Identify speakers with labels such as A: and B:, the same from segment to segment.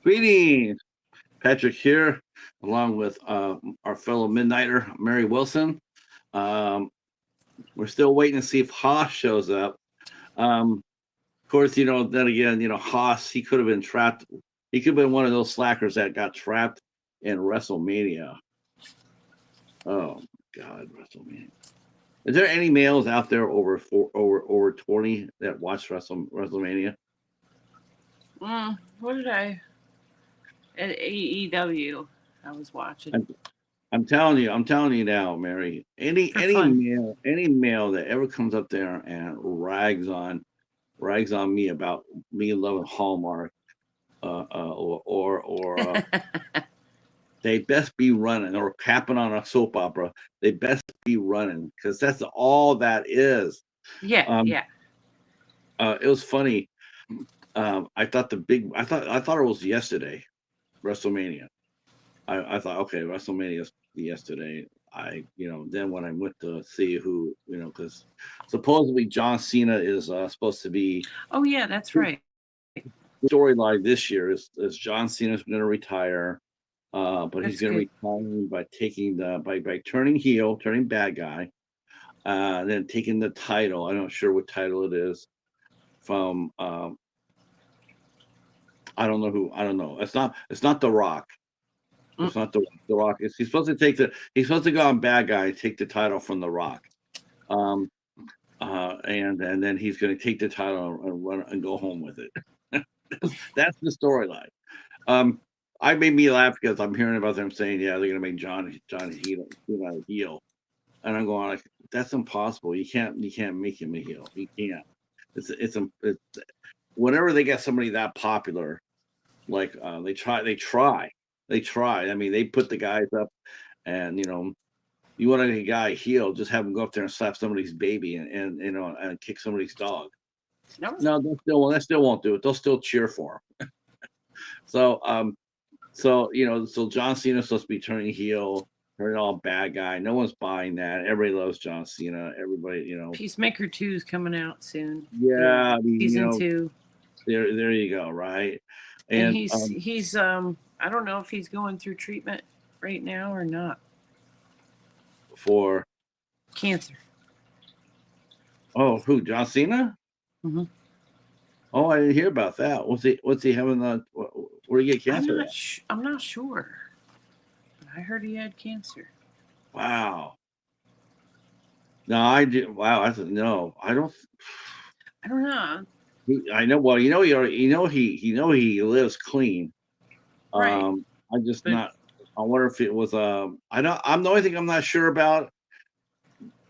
A: Greetings, Patrick here, along with our fellow Midnighter, Mary Wilson. Um, we're still waiting to see if Haas shows up. Of course, then again, Haas, he could have been trapped. He could have been one of those slackers that got trapped in WrestleMania. Oh, God, WrestleMania. Is there any males out there over 20 that watch WrestleMania?
B: What did I at AEW? I was watching
A: I'm telling you now, Mary. Any
B: for
A: any
B: fun.
A: male, any male that ever comes up there and rags on me about me loving Hallmark, or they best be running or capping on a soap opera. They best be running because that's all that is.
B: Yeah,
A: Um,
B: yeah.
A: it was funny. I thought it was yesterday, WrestleMania. I thought, okay, WrestleMania's yesterday. Then when I went to see who, because supposedly John Cena is supposed to be
B: Oh, yeah, that's
A: his
B: right.
A: storyline this year is John Cena's going to retire, but he's
B: That's
A: going to
B: good.
A: retire by taking by turning heel, turning bad guy, then taking the title. I'm not sure what title it is from. I don't know who. I don't know. It's not The Rock.
B: Mm,
A: It's not the Rock. He's supposed to take the. He's supposed to go on bad guy, take the title from the Rock, um, and then he's going to take the title and run and go home with it. That's the storyline. Um, I made me laugh because I'm hearing about them saying, yeah, they're going to make John heel, and I'm going like, that's impossible. You can't make him a heel. You can't. It's whenever they get somebody that popular, like they try. I mean, they put the guys up, and you want a guy heel, just have him go up there and slap somebody's baby and kick somebody's dog.
B: no,
A: No, they still won't do it. They'll still cheer for him. So John Cena's supposed to be turning heel, turning all bad guy. No one's buying that. Everybody loves John Cena. Everybody.
B: Peacemaker 2 is coming out soon. The
A: Yeah, I mean,
B: season 2,
A: there you go, right?
B: and
A: And
B: he's I don't know if he's going through treatment right now or not.
A: for
B: Cancer.
A: who, John Cena?
B: Hmm.
A: Oh, I didn't hear about that. What's he having where did he get cancer at?
B: I'm not sure. I heard he had cancer.
A: Wow. No, I did. Wow, I said no. I don't.
B: I don't know.
A: I know. Well, he lives clean.
B: Right,
A: I just
B: but
A: not. I wonder if it was. I don't. I'm the only thing I'm not sure about.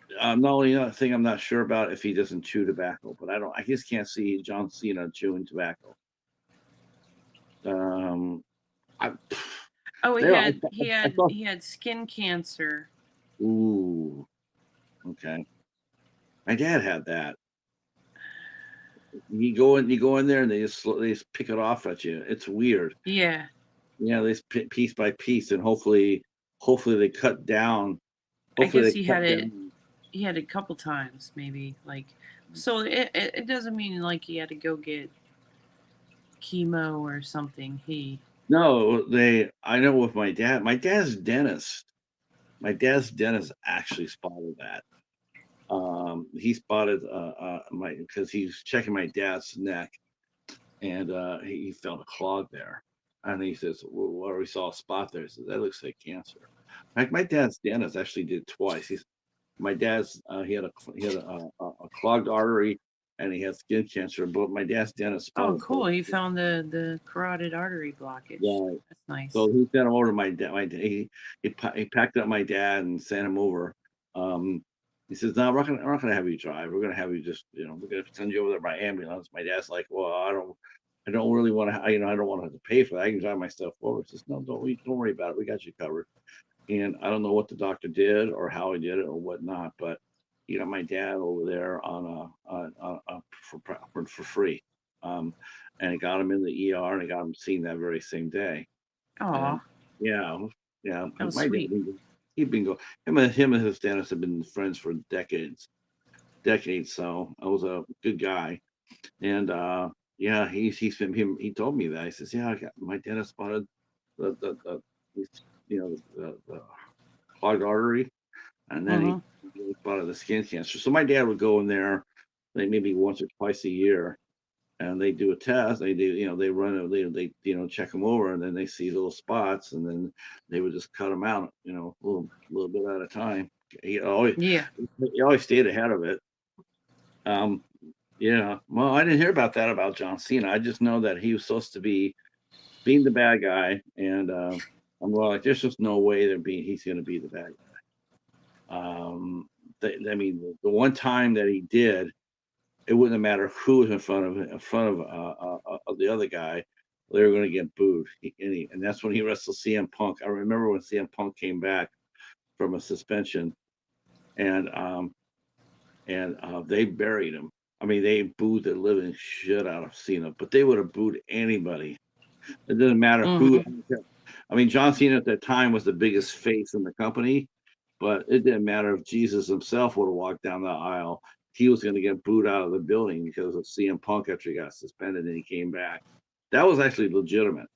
A: The only other thing I'm not sure about if he doesn't chew tobacco, but I don't. I just can't see John Cena chewing tobacco. Um, I.
B: oh,
A: There. I thought.
B: he had skin cancer.
A: Ooh. Okay. My dad had that. You go in there and they just pick it off at you. It's weird.
B: Yeah,
A: Yeah, they just piece by piece, and hopefully they cut down.
B: I
A: Hopefully
B: guess
A: they cut down.
B: he had it a couple times maybe like so it doesn't mean like he had to go get chemo or something. He
A: No, they. I know with my dad. My dad's dentist. My dad's dentist actually spotted that. He spotted my because he's checking my dad's neck, and he found a clog there, and he says, "Well, we saw a spot there." He says, "That looks like cancer." My dad's dentist actually did twice. My dad's he had a clogged artery, and he had skin cancer. But my dad's dentist
B: oh
A: spotted
B: cool,
A: both.
B: he found the carotid artery blockage.
A: Yeah,
B: That's nice.
A: so he sent him over to my dad. He packed up my dad and sent him over. Um, he says, "No, we're not gonna have you drive. We're gonna have you just we're gonna send you over there by ambulance." My dad's like, "Well, I don't really want to. I don't want to have to pay for that. I can drive myself over." He says, "No, don't worry about it. We got you covered." And I don't know what the doctor did or how he did it or whatnot, but my dad over there for free, um, and it got him in the ER and it got him seen that very same day.
B: Oh,
A: And yeah, yeah,
B: that was
A: my dad,
B: sweet.
A: he'd been go him and his dentist have been friends for decades. So I was a good guy, and Yeah, he's been him. He told me that. He says, "Yeah, my dentist spotted the the clogged artery, and then
B: Mm-hmm.
A: he spotted the skin cancer." So my dad would go in there, like maybe once or twice a year, and they do a test. They do, they run it, they check them over, and then they see little spots, and then they would just cut them out, a little bit at a time. He always
B: Yeah.
A: he always stayed ahead of it. Um, yeah. Well, I didn't hear about that about John Cena. I just know that he was supposed to be being the bad guy, and I'm like, there's just no way he's going to be the bad guy. I mean, the one time that he did, it wouldn't matter who was in front of the other guy. They were going to get booed, and that's when he wrestled CM Punk. I remember when CM Punk came back from a suspension, and they buried him. I mean, they booed the living shit out of Cena, but they would have booed anybody. It doesn't matter who.
B: Mm-hmm.
A: I mean, John Cena at that time was the biggest face in the company, but it didn't matter if Jesus himself would have walked down the aisle. He was going to get booed out of the building because of CM Punk after he got suspended and he came back. That was actually legitimate.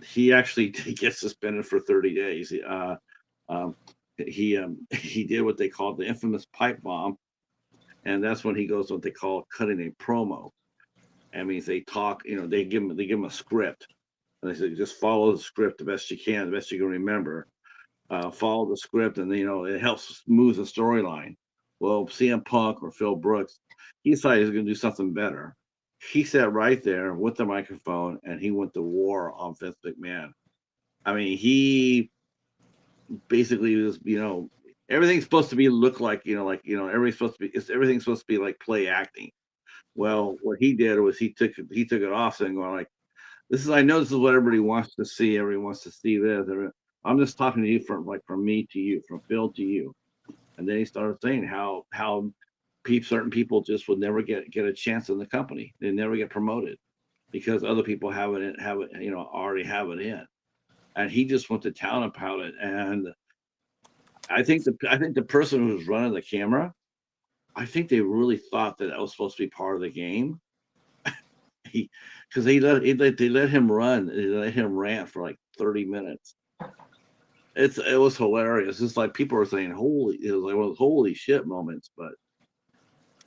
A: He actually did get suspended for 30 days. Um, he did what they called the infamous pipe bomb, and that's when he goes what they call cutting a promo. I mean, they talk, they give him a script, and they say just follow the script the best you can, the best you can remember. Follow the script, and it helps smooth the storyline. Well, CM Punk or Phil Brooks, he decided he was going to do something better. He sat right there with the microphone, and he went to war on Vince McMahon. I mean, he basically was, everything's supposed to be look like, everything's supposed to be like play acting. Well, what he did was he took it off, saying, "Going like, I know this is what everybody wants to see. Everybody wants to see this. I'm just talking to you from me to you, from Phil to you." And then he started saying how certain people just would never get a chance in the company. They never get promoted because other people already have it in. And he just went to town about it. And I think the person who was running the camera, I think they really thought that was supposed to be part of the game. Because they let him run, they let him rant for like 30 minutes. It was hilarious. It's like people were saying, "Holy!" It was like one of those holy shit moments. But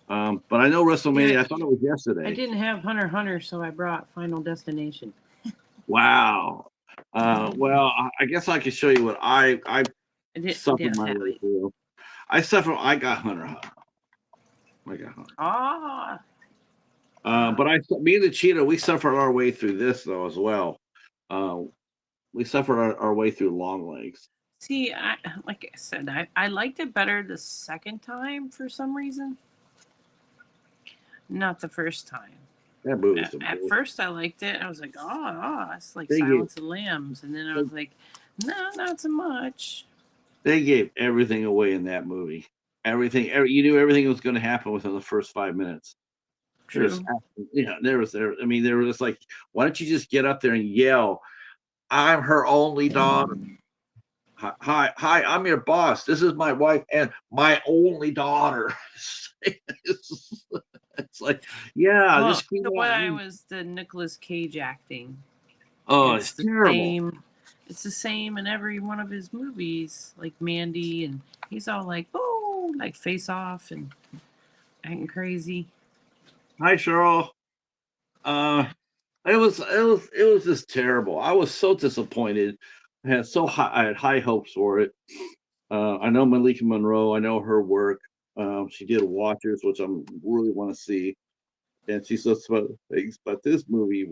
A: I know WrestleMania.
B: Yeah,
A: I thought it was
B: I
A: yesterday.
B: didn't have Hunter x Hunter, so I brought Final Destination.
A: Wow. Well, I guess I could show you what I
B: I
A: suffered
B: didn't
A: my
B: have
A: way
B: it.
A: through. I got Hunter. I got Hunter.
B: Ah.
A: But me and the Cheetah, we suffered our way through this though as well. Uh, we suffered our way through Long Legs.
B: See, like I said, I liked it better the second time for some reason, not the first time.
A: That movie's
B: At first, I liked it. I was like, oh, it's like
A: They gave
B: Silence of the Lambs. And then I was like, no, not so much.
A: they gave everything away in that movie. You knew everything was going to happen within the first 5 minutes.
B: True.
A: I mean, they were just like, why don't you just get up there and yell, "I'm her only daughter. Hi, I'm your boss. This is my wife and my only daughter." It's like, yeah,
B: Well,
A: just scream
B: the
A: it
B: one
A: out.
B: I was the Nicolas Cage acting.
A: Oh,
B: It's
A: it's
B: the
A: terrible.
B: same. It's the same in every one of his movies, like Mandy, and he's all like, oh, like Face Off and acting crazy.
A: Hi, Cheryl. It was just terrible. I was so disappointed. I had high hopes for it. I know Malika Monroe. I know her work. She did Watchers, which I really want to see, and she says about things. But this movie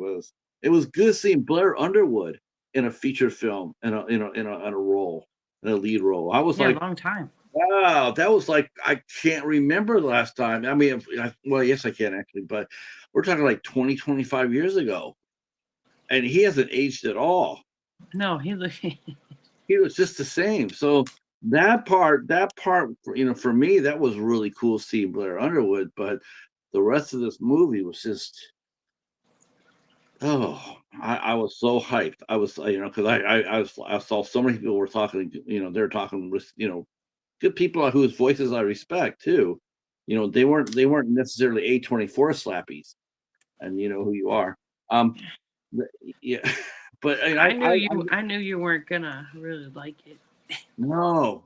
A: it was good seeing Blair Underwood in a feature film in a role, in a lead role. I was
B: Yeah,
A: like,
B: long time.
A: wow, that was like I can't remember the last time. I mean, well, yes, I can actually, but we're talking like 20, 25 years ago, and he hasn't aged at all.
B: No, he looked.
A: He was just the same. So that part, for me, that was really cool seeing Blair Underwood. But the rest of this movie was just, oh, I was so hyped. I was, because I saw so many people were talking. They're talking with, good people whose voices I respect too. They weren't necessarily A24 slappies. and you know who you are. Um, yeah, but
B: I knew you weren't gonna really like it.
A: no,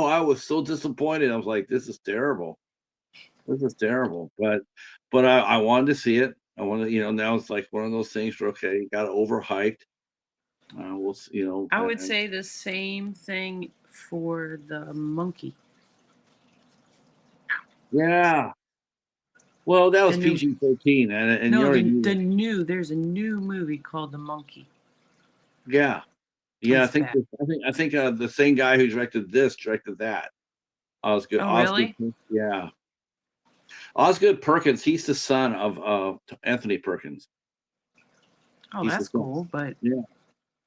A: I was so disappointed. I was like, this is terrible. This is terrible. But I wanted to see it. I wanted, now it's like one of those things where okay, got overhyped.
B: I would say the same thing for the monkey.
A: Yeah. Well, that was
B: The new
A: PG-13, and you
B: no,
A: already knew
B: the
A: that.
B: new there's a new movie called The Monkey.
A: Yeah, yeah.
B: It's bad.
A: I think the same guy who directed this directed that. Osgood,
B: Oh
A: Osgood,
B: really?
A: yeah, Osgood Perkins. He's the son of Anthony Perkins.
B: Oh,
A: He's the
B: that's
A: son.
B: cool. But
A: Yeah,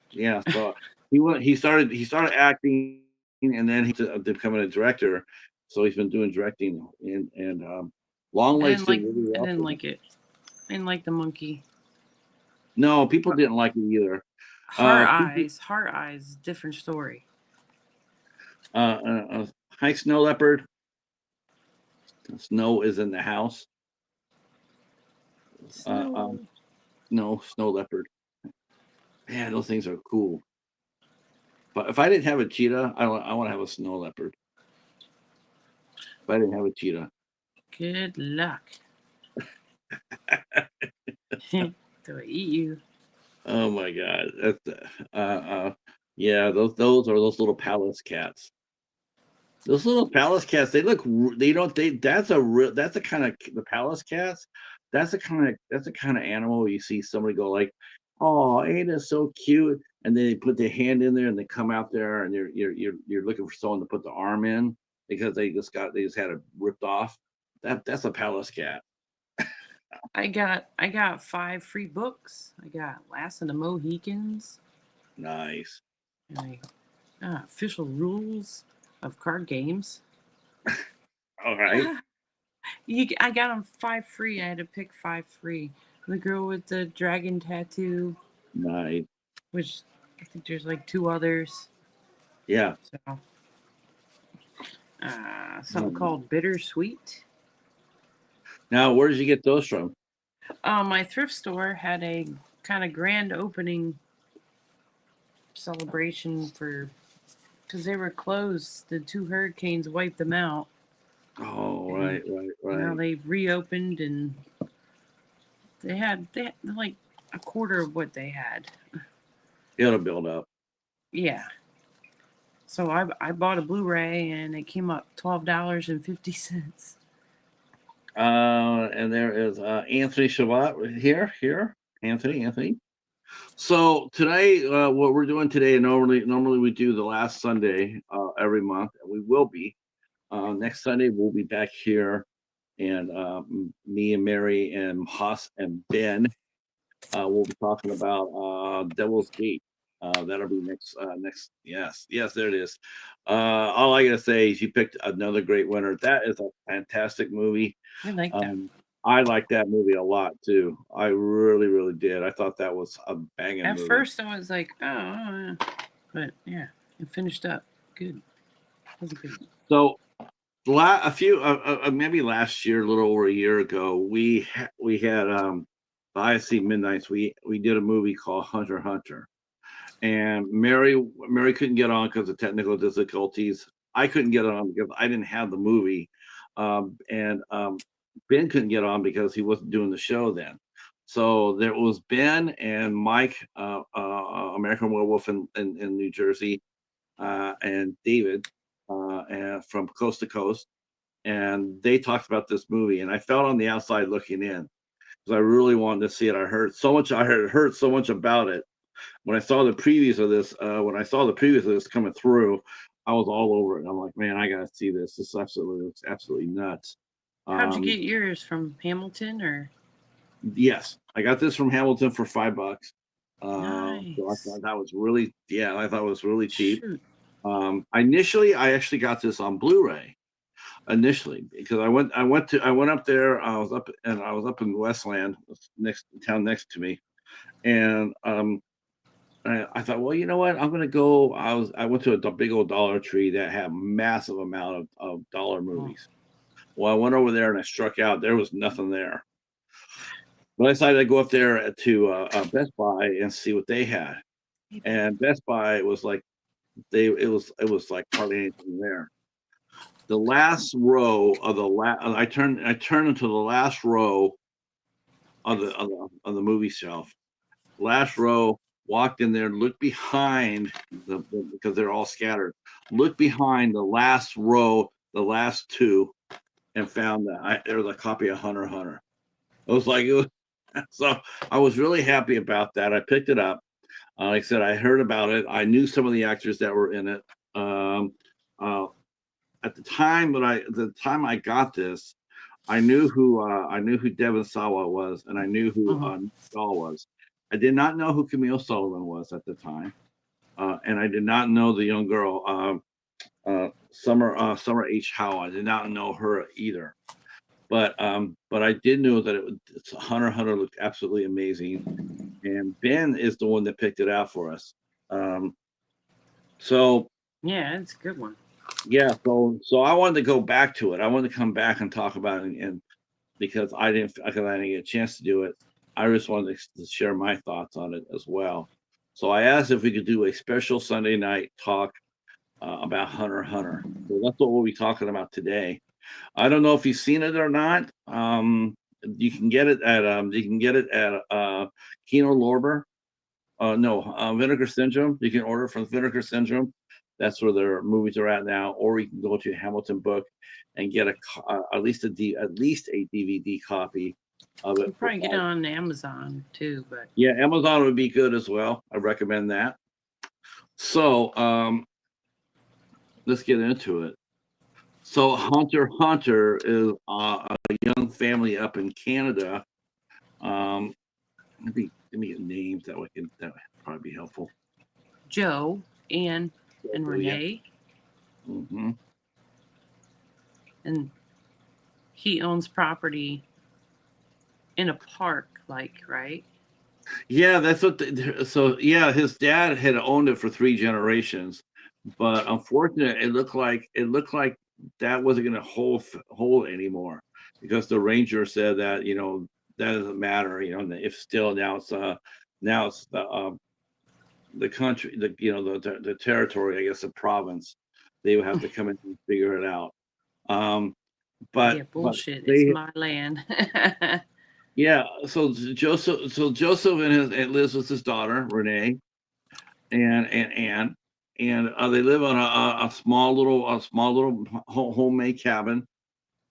A: yeah. So he started acting, and then he becoming a director. So he's been doing directing, and
B: I
A: Longlegs
B: didn't
A: did
B: like
A: really
B: I
A: well
B: didn't
A: for him.
B: like it. I didn't like the monkey.
A: No, people didn't like it either. People,
B: Heart Eyes, different story.
A: Hi, Snow Leopard. Snow is in the house. Uh,
B: Snow.
A: um, no, Snow Leopard. Man, those things are cool. But if I didn't have a cheetah, I want to have a snow leopard. If I didn't have a cheetah.
B: Good luck. They'll eat you.
A: Oh my God. Yeah, those are those little palace cats. Those little palace cats, they look they don't they that's a real that's the kind of the palace cats. That's the kind of animal you see somebody go like, "Oh, ain't it so cute?" And then they put their hand in there and they come out there and you're looking for someone to put the arm in because they just had it ripped off. That's a palace cat.
B: I got 5 free books. I got Last of the Mohicans.
A: Nice.
B: And official rules of card games.
A: All right.
B: I got them 5 free. I had to pick 5 free. The girl with the dragon tattoo,
A: Nice.
B: which I think there's like 2 others.
A: Yeah.
B: So, something called Bittersweet.
A: Now, where did you get those from?
B: My thrift store had a kind of grand opening celebration for because they were closed. The 2 hurricanes wiped them out.
A: Oh,
B: And now
A: right.
B: they reopened and they had like a quarter of what they had.
A: It'll build up.
B: Yeah. So I bought a Blu-ray and it came up $12.50.
A: And there is Anthony Shabbat here. Anthony. So today, what we're doing today, normally we do the last Sunday every month, and we will be next Sunday. We'll be back here, and me and Mary and Haas and Ben we'll be talking about Devil's Gate. That'll be next. Yes, there it is. All I gotta say is you picked another great winner. That is a fantastic movie.
B: I like that.
A: I like that movie a lot too. I really did. I thought that was a banging
B: At
A: movie.
B: first I was like, oh, but yeah, it finished up good. That was a good one.
A: So a few maybe last year, a little over a year ago, we had the IFC Midnights. We did a movie called Hunter x Hunter. And Mary couldn't get on because of technical difficulties. I couldn't get on because I didn't have the movie, and Ben couldn't get on because he wasn't doing the show then. So there was Ben and Mike, American Werewolf in New Jersey, and David, and from Coast to Coast, and they talked about this movie. And I felt on the outside looking in because I really wanted to see it. I heard so much. I heard so much about it when I saw the previews of this, coming through, I was all over it. I'm like, man, I gotta see this. This looks absolutely nuts.
B: How'd you get yours, from Hamilton or?
A: Yes, I got this from Hamilton for $5.
B: Nice.
A: So I thought that was really, I thought it was really cheap.
B: Shoot.
A: Initially, I actually got this on Blu-ray. Initially, because I went up there. I was up in Westland, town next to me, and I thought, well, you know what? I'm gonna go. I went to a big old Dollar Tree that had massive amount of dollar movies. Well, I went over there and I struck out. There was nothing there. But I decided to go up there to Best Buy and see what they had. And Best Buy was like it was like hardly anything there. The last row of I turned into the last row of the movie shelf. Last row, walked in there, looked behind because they're all scattered. Looked behind the last row, the last two, and found that there was a copy of Hunter x Hunter. It was like so I was really happy about that. I picked it up. Like I said, I heard about it. I knew some of the actors that were in it. At the time I got this, I knew who Devon Sawa was, and I knew who Sawa was. I did not know who Camille Sullivan was at the time, and I did not know the young girl Summer H. Howe. I did not know her either. But I did know that Hunter x Hunter looked absolutely amazing, and Ben is the one that picked it out for us. So
B: yeah, it's a good one.
A: Yeah, so I wanted to go back to it. I wanted to come back and talk about it, and because I didn't get a chance to do it, I just wanted to share my thoughts on it as well. So I asked if we could do a special Sunday night talk about Hunter x Hunter. So that's what we'll be talking about today. I don't know if you've seen it or not. You can get it at Kino Lorber. Vinegar Syndrome. You can order from Vinegar Syndrome. That's where their movies are at now. Or you can go to Hamilton Book and get at least a DVD copy of it.
B: You probably get it on Amazon too, but
A: yeah, Amazon would be good as well. I recommend that. So let's get into it. So Hunter x Hunter is a young family up in Canada. Let me names that would probably be helpful.
B: Joe, Anne, and Renee.
A: Yeah. Mm-hmm.
B: And he owns property in a park, right?
A: Yeah, that's what. His dad had owned it for 3 generations, but unfortunately, it looked like that wasn't going to hold anymore because the ranger said that that doesn't matter. If still now it's the country, the territory, I guess the province, they would have to come in and figure it out. But
B: yeah, bullshit.
A: But
B: it's my land.
A: Yeah, so Joseph lives with his daughter Renee and Anne, and they live on a small little homemade cabin,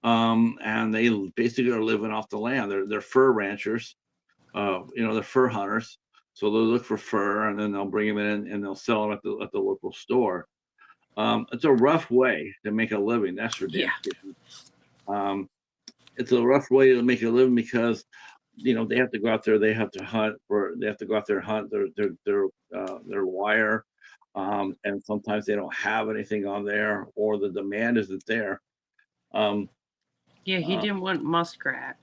A: and they basically are living off the land. They're fur ranchers, they're fur hunters, so they'll look for fur and then they'll bring them in and they'll sell them at the local store. It's a rough way to make a living, that's for damn sure. It's a rough way to make a living because they have to go out there, they have to go out there and hunt their wire, and sometimes they don't have anything on there or the demand isn't there.
B: Yeah, he didn't want muskrat.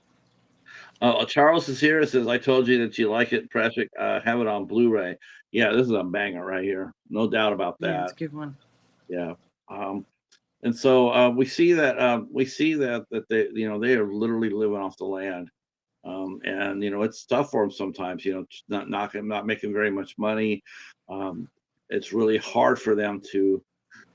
A: Charles is here. It says, I told you that you like it, Patrick. Have it on Blu-ray. Yeah, this is a banger right here, no doubt about that.
B: Yeah, it's a good one.
A: Yeah. And so we see that they they are literally living off the land. And it's tough for them sometimes, not making very much money. It's really hard for them to,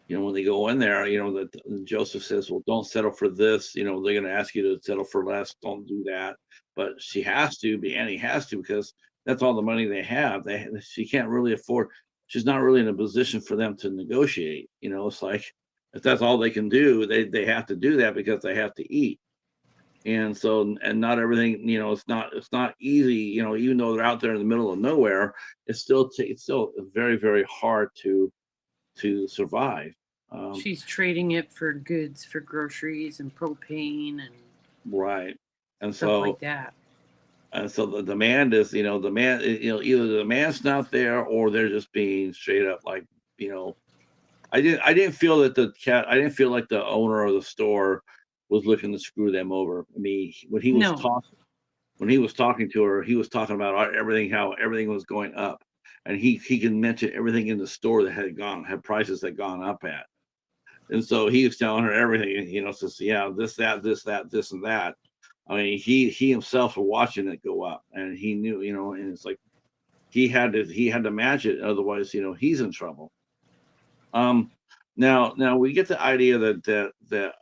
A: when they go in there, that Joseph says, well, don't settle for this, they're going to ask you to settle for less, don't do that. But she has to, Annie has to, because that's all the money they have. She can't really afford, she's not really in a position for them to negotiate. It's like, if that's all they can do, they have to do that because they have to eat. And so, and not everything, it's not easy, even though they're out there in the middle of nowhere, it's still very, very hard to survive.
B: She's trading it for goods, for groceries and propane and
A: right. And
B: stuff
A: so
B: like that.
A: And so the demand is, either the demand's not there or they're just being straight up like, I didn't feel like the owner of the store was looking to screw them over. I mean, when he was talking to her, he was talking about everything, how everything was going up, and he can mention everything in the store that had prices that gone up at, and so he was telling her everything, says, yeah, this, that, and that. I mean, he himself was watching it go up, and he knew, and it's like he had to match it, otherwise, he's in trouble. Now we get the idea that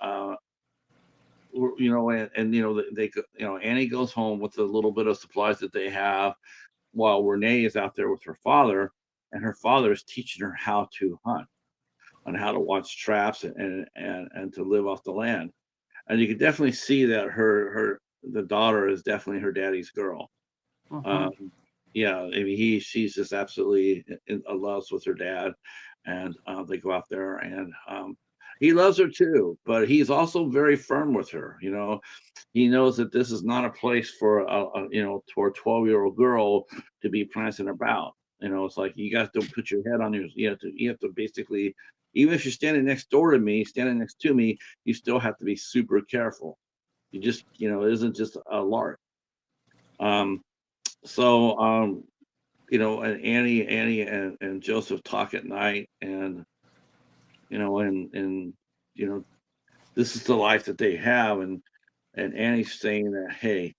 A: Annie goes home with the little bit of supplies that they have, while Renee is out there with her father, and her father is teaching her how to hunt and how to watch traps and to live off the land. And you can definitely see that the daughter is definitely her daddy's girl.
B: Uh-huh.
A: Um, yeah, I mean, she's just absolutely in love with her dad, and they go out there, and he loves her too, but he's also very firm with her. He knows that this is not a place for for a 12-year-old girl to be prancing about. It's like you got to put your head on your. You have to basically, even if you're standing next to me, you still have to be super careful. You just, it isn't just a lark. Um, so and Annie and Joseph talk at night, and and you know, this is the life that they have, and Annie's saying that, hey,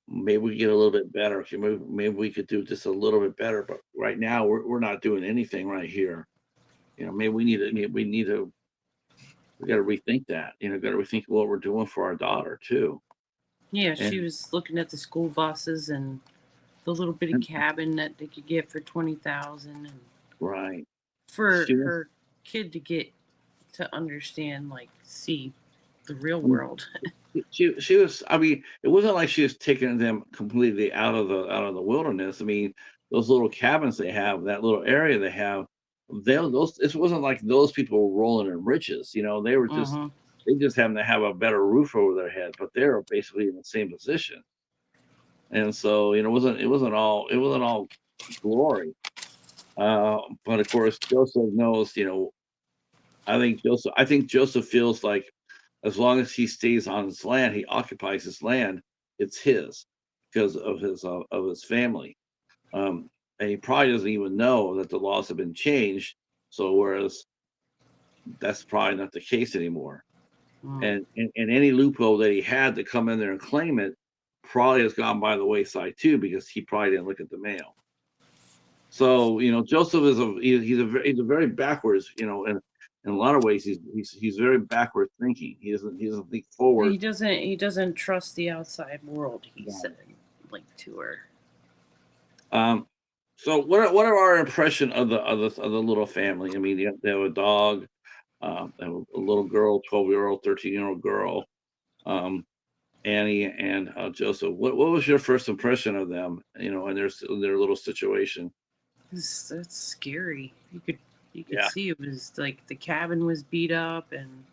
A: maybe we get a little bit better. Maybe we could do just a little bit better, but right now we're not doing anything right here. Maybe we got to rethink that. Got to rethink what we're doing for our daughter too.
B: Yeah, she
A: And,
B: was looking at the school buses and the little bitty
A: and
B: cabin that they could get for 20,000, and
A: right,
B: for
A: she was.
B: her kid to get to understand, like, see the real
A: I mean,
B: world.
A: she was. I mean, it wasn't like she was taking them completely out of the wilderness. I mean, those little cabins they have, that little area they have, those. It wasn't like those people were rolling in riches. They were just
B: Uh-huh.
A: they just happened to have a better roof over their head, but they were basically in the same position. And so it wasn't all glory. But of course, Joseph knows. I think Joseph feels like, as long as he stays on his land, he occupies his land, it's his, because of his family. Um, and he probably doesn't even know that the laws have been changed. So whereas that's probably not the case anymore.
B: Mm.
A: And any loophole that he had to come in there and claim it probably has gone by the wayside too, because he probably didn't look at the mail. So Joseph he's a very backwards, in a lot of ways he's very backward thinking. He doesn't think forward.
B: He doesn't trust the outside world, he
A: Right.
B: said, like, to her.
A: Um, so what are our impression of the little family? I mean, they have a dog, they have a little girl, 12-year-old, 13-year-old girl, um, Annie and Joseph. What was your first impression of them? And their little situation.
B: That's scary. You could
A: Yeah,
B: see it was like the cabin was beat up, and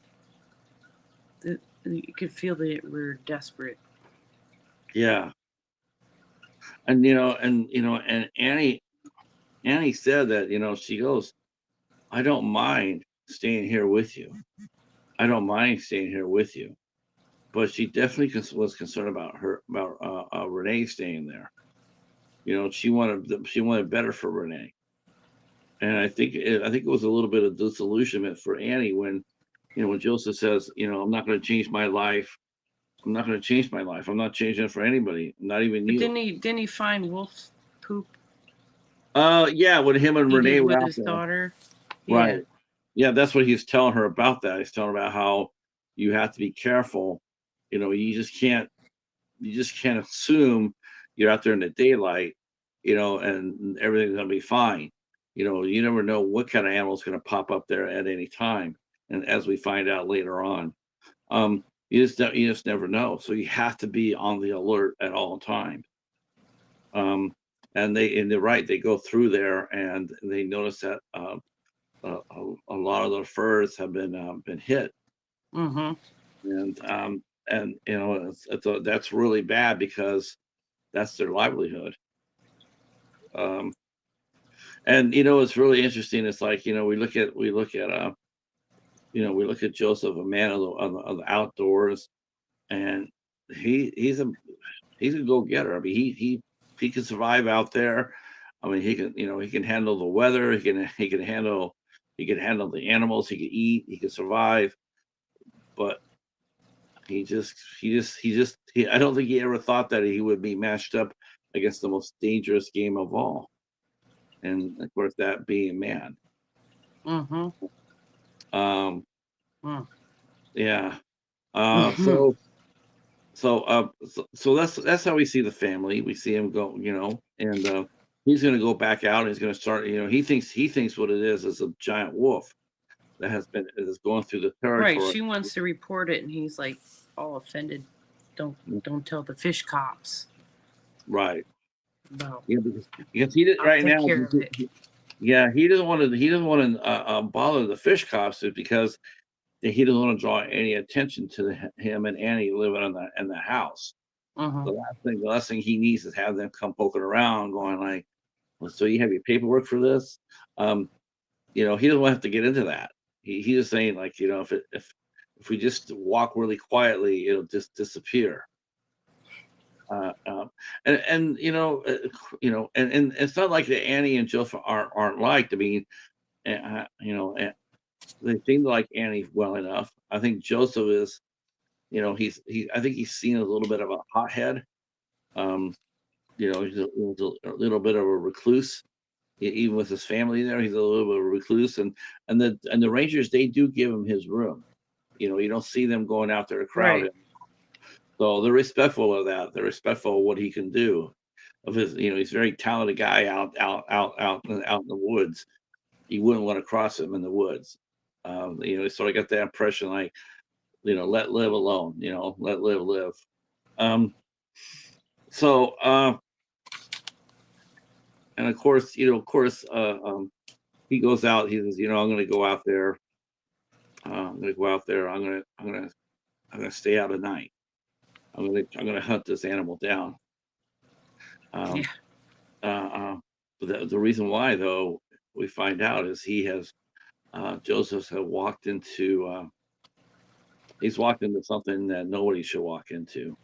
B: you could feel that we were desperate.
A: yeah, and Annie said that, she goes, I don't mind staying here with you. I don't mind staying here with you. But she definitely was concerned about Renee staying there. She wanted better for Renee, and I think it was a little bit of disillusionment for Annie when Joseph says, I'm not going to change my life. I'm not going to change my life. I'm not changing it for anybody, not even
B: But
A: you.
B: didn't he find wolf poop
A: Yeah, when him and Renee
B: eating
A: were
B: with
A: out
B: his
A: there,
B: daughter?
A: right?
B: Yeah.
A: Yeah, that's what he's telling her about that. He's telling her about how you have to be careful. You just can't assume you're out there in the daylight, and everything's gonna be fine. You never know what kind of animal is gonna pop up there at any time. And as we find out later on, you just never know. So you have to be on the alert at all times. Um, and they're right. They go through there and they notice that a lot of the furs have been hit,
B: Mm-hmm.
A: and that's really bad because that's their livelihood. Um, and it's really interesting. It's like, we look at Joseph, a man of the outdoors, and he's a go getter. I mean, he can survive out there. I mean, he can handle the weather. He can handle the animals. He can eat. He can survive. But I don't think he ever thought that he would be matched up against the most dangerous game of all, and of course that being man.
B: Mm-hmm.
A: Um,
B: Mm.
A: yeah.
B: Mhm.
A: So that's how we see the family. We see him go, and he's going to go back out. He's going to start. He thinks what it is a giant wolf that is going through the
B: Right.
A: territory.
B: She wants to report it, and he's like all offended. Don't tell the fish cops.
A: Right.
B: No,
A: Yeah, because he did
B: I'll
A: right
B: take
A: now.
B: care of it.
A: Yeah, he doesn't want to bother the fish cops because he doesn't want to draw any attention to him and Annie living in the house.
B: Uh-huh.
A: The last thing he needs is have them come poking around, going like, "Well, so you have your paperwork for this?" Um, he doesn't want to have to get into that. He was saying like, if we just walk really quietly, it'll just disappear. Uh, um, and and it's not like that Annie and Joseph aren't liked. I mean, they seem to like Annie well enough. I think Joseph is, I think he's seen a little bit of a hothead. Um, he's a little bit of a recluse. Even with his family there, he's a little bit of a recluse, and the Rangers, they do give him his room. You don't see them going out there to crowd
B: Right.
A: him. So they're respectful of that. They're respectful of what he can do. Of his, he's a very talented guy out in the woods. You wouldn't want to cross him in the woods. So I got that impression, like, let live alone. Let live live. Um, so and of course, he goes out. He says, I'm going to go out there. I'm going to go out there. I'm going to stay out at night. I'm going to hunt this animal down.
B: Yeah.
A: Um, but the reason why, though, we find out is Joseph had he's walked into something that nobody should walk into.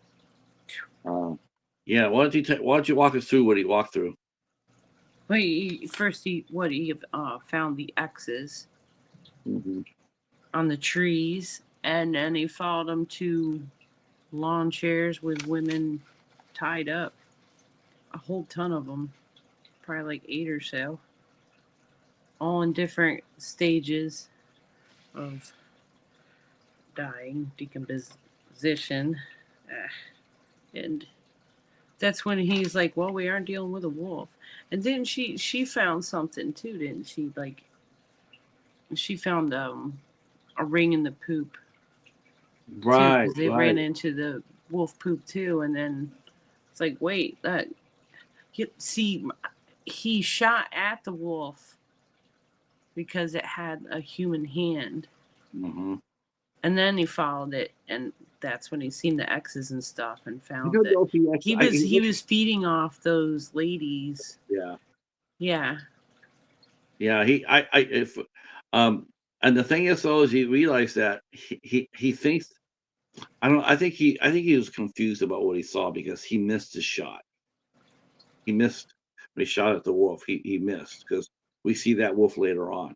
A: Yeah, why don't you walk us through what he walked through?
B: Well, he found the X's
A: Hmm.
B: on the trees, and then he followed them to lawn chairs with women tied up. A whole ton of them, probably like 8 or so, all in different stages of dying, decomposition. And that's when he's like, well, we aren't dealing with a wolf. And then she found something too, didn't she? Like, she found a ring in the poop too,
A: Right,
B: because they
A: right.
B: ran into the wolf poop too. And then it's like, wait, see, he shot at the wolf because it had a human hand.
A: Hmm.
B: And then he followed it, and that's when he seen the X's and stuff, and
A: I
B: found
A: don't
B: that
A: know if he
B: he
A: actually.
B: was feeding off those ladies.
A: Yeah,
B: Yeah.
A: yeah. If and the thing is, though, is he realized that he thinks. I don't. I think he was confused about what he saw because he missed his shot. He missed when he shot at the wolf. He missed because we see that wolf later on.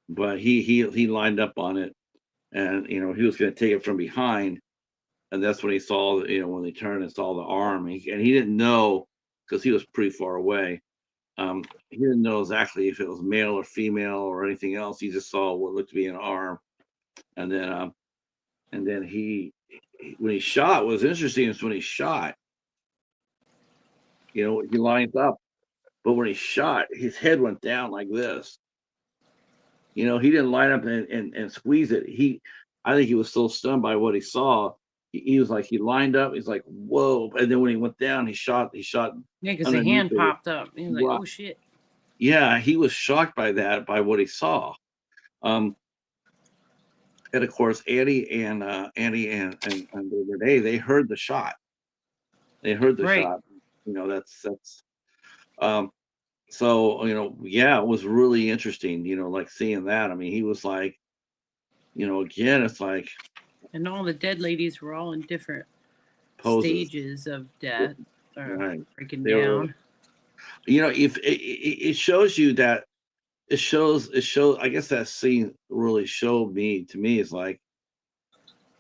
A: But he lined up on it, and he was going to take it from behind, and that's when he saw, when they turned and saw the arm, and he didn't know because he was pretty far away. He didn't know exactly if it was male or female or anything else. He just saw what looked to be an arm, and then when he shot, what was interesting is when he shot, he lines up, but when he shot, his head went down like this. He didn't line up and squeeze it. I think he was so stunned by what he saw. He was like, he lined up. He's like, whoa! And then when he went down, he shot.
B: Yeah, because the
A: Underneath
B: hand
A: it.
B: popped up. He was like, oh shit.
A: Yeah, he was shocked by what he saw. And of course, Annie and Renee, they heard the shot. They heard the
B: Right.
A: shot. That's um. So yeah, it was really interesting. Like seeing that. I mean, he was like, again, it's like
B: And all the dead ladies were all in different
A: poses.
B: stages of death or
A: Right.
B: breaking
A: They were,
B: down.
A: if it shows you that it shows. I guess that scene really showed me, to me, is like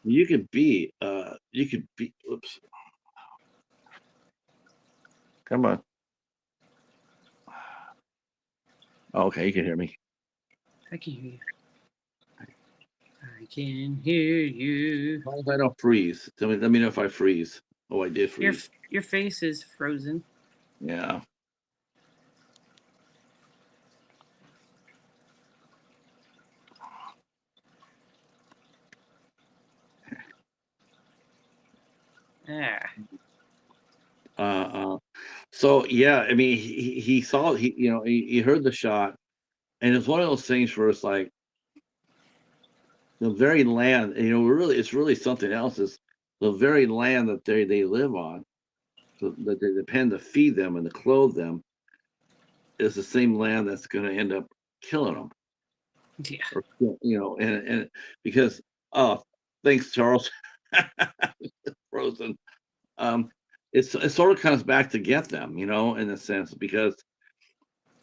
A: You could be. Oops. Come on. Okay, you can hear me.
B: I can hear you. I can hear you.
A: As long as I don't freeze. Let me know if I freeze. Oh, I did
B: Your
A: freeze.
B: your face is frozen.
A: Yeah.
B: Ah.
A: So yeah, I mean, he saw he heard the shot, and it's one of those things where it's like the very land, really, it's really something else. Is the very land that they live on, that they depend to feed them and to clothe them, is the same land that's going to end up killing them,
B: Yeah.
A: or and because thanks, Charles. Frozen. It sort of comes back to get them, in a sense, because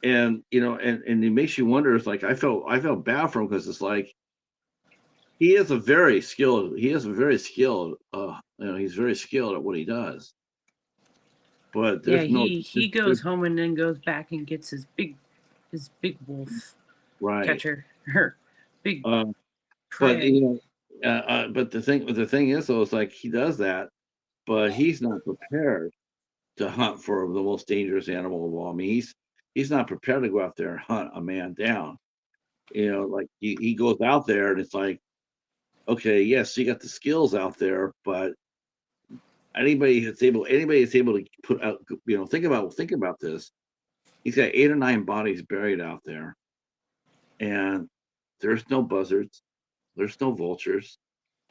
A: and it makes you wonder. It's like I felt bad for him, because it's like he is very skilled. He's very skilled at what he does. But
B: Yeah,
A: there's no
B: he goes home and then goes back and gets his big wolf
A: right.
B: catcher. Her big
A: But
B: prey.
A: but the thing is, though, it's like he does that, but he's not prepared to hunt for the most dangerous animal of all. I mean, he's not prepared to go out there and hunt a man down. Like he goes out there, and it's like, okay, yes, you got the skills out there, but anybody that's able to put out, think about this. He's got 8 or 9 bodies buried out there, and there's no buzzards, there's no vultures,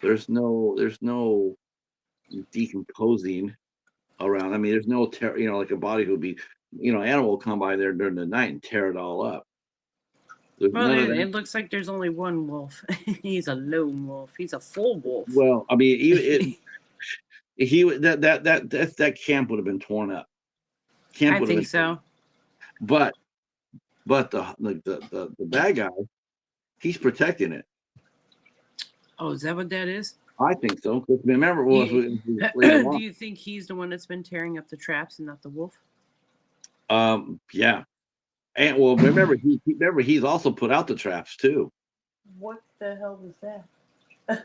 A: there's no decomposing around. I mean, there's no like a body would be, animal will come by there during the night and tear it all up. There's
B: Well,
A: none of that.
B: it looks like there's only one wolf. He's a lone wolf. He's a full wolf.
A: Well, I mean, that camp would have been torn up.
B: I think so.
A: But the bad guy, he's protecting it.
B: Oh, is that what that is?
A: I think so. 'Cause remember,
B: Do you think he's the one that's been tearing up the traps and not the wolf?
A: Yeah, and well, remember he's also put out the traps too.
B: What the hell was that?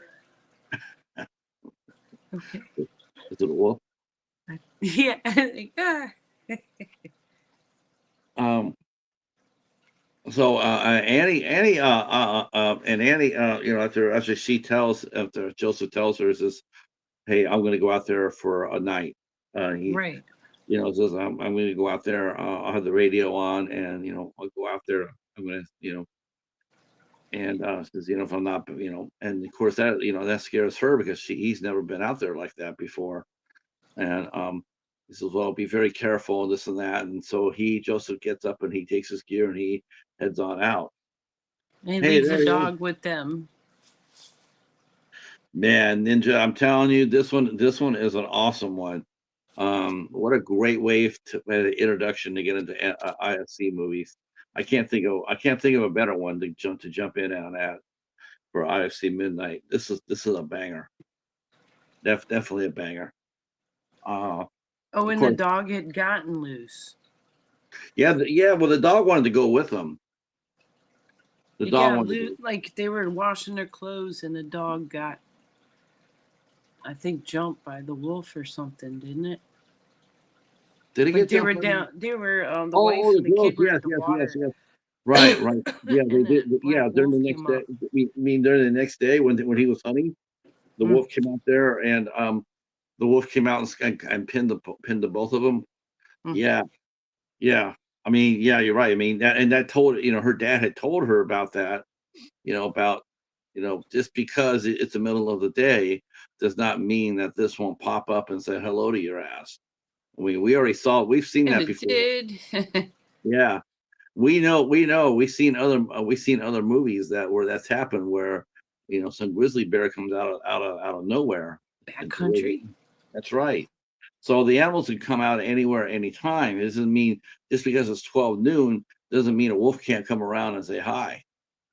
B: Okay.
A: Is it a wolf?
B: Yeah.
A: So Annie, and Annie, after Joseph tells her, says, "Hey, I'm going to go out there for a night." He,
B: Right.
A: says, "I'm going to go out there. I'll have the radio on, and I'll go out there. I'm going to, and says, if I'm not, and of course that scares her, because he's never been out there like that before, and he says, well, be very careful and this and that, and so Joseph gets up and he takes his gear and he heads on out.
B: And he
A: Hey,
B: leaves
A: there
B: the
A: he is.
B: dog with them.
A: Man, Ninja, I'm telling you, this one is an awesome one. What a great introduction to get into IFC movies. I can't think of a better one to jump in on that for IFC Midnight. This is a banger. Definitely a banger.
B: Oh, and the dog had gotten loose.
A: Yeah. Well, the dog wanted to go with them. The dog wanted to go.
B: Like they were washing their clothes, and the dog got, I think, jumped by the wolf or something, didn't it?
A: Did it get
B: They were
A: jumped?
B: down. They were the wife and the kid were at the water.
A: Yes. Right. Yeah, they did. Yeah, during the
B: wolf
A: next day. I mean, during the next day when he was hunting, the wolf came out there, and the wolf came out and pinned the both of them. Yeah. I mean, yeah, you're right. I mean, that told her dad had told her about that. About just because it's the middle of the day does not mean that this won't pop up and say hello to your ass. I mean, we've seen that before.
B: Did.
A: Yeah. We know. We've seen other movies where that's happened, where some grizzly bear comes out of nowhere.
B: Bad country.
A: That's right. So the animals can come out anywhere, anytime. It doesn't mean just because it's 12 noon doesn't mean a wolf can't come around and say hi.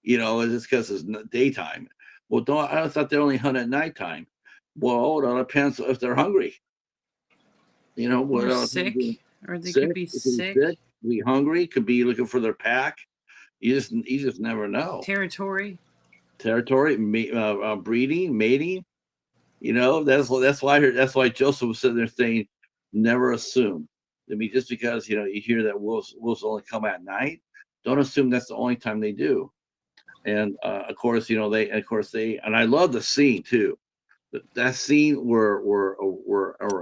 A: It's because it's daytime. Well, I thought they only hunt at nighttime. Well, it all depends if they're hungry. You know, what
B: Or
A: else?
B: sick, or they
A: Sick,
B: could be
A: it could be
B: sick.
A: sick, could be hungry, could be looking for their pack. You just never know.
B: Territory.
A: Territory, breeding, mating. You know, that's why Joseph was sitting there saying, never assume. I mean, just because you hear that wolves only come at night, don't assume that's the only time they do. And of course, and I love the scene too. That scene where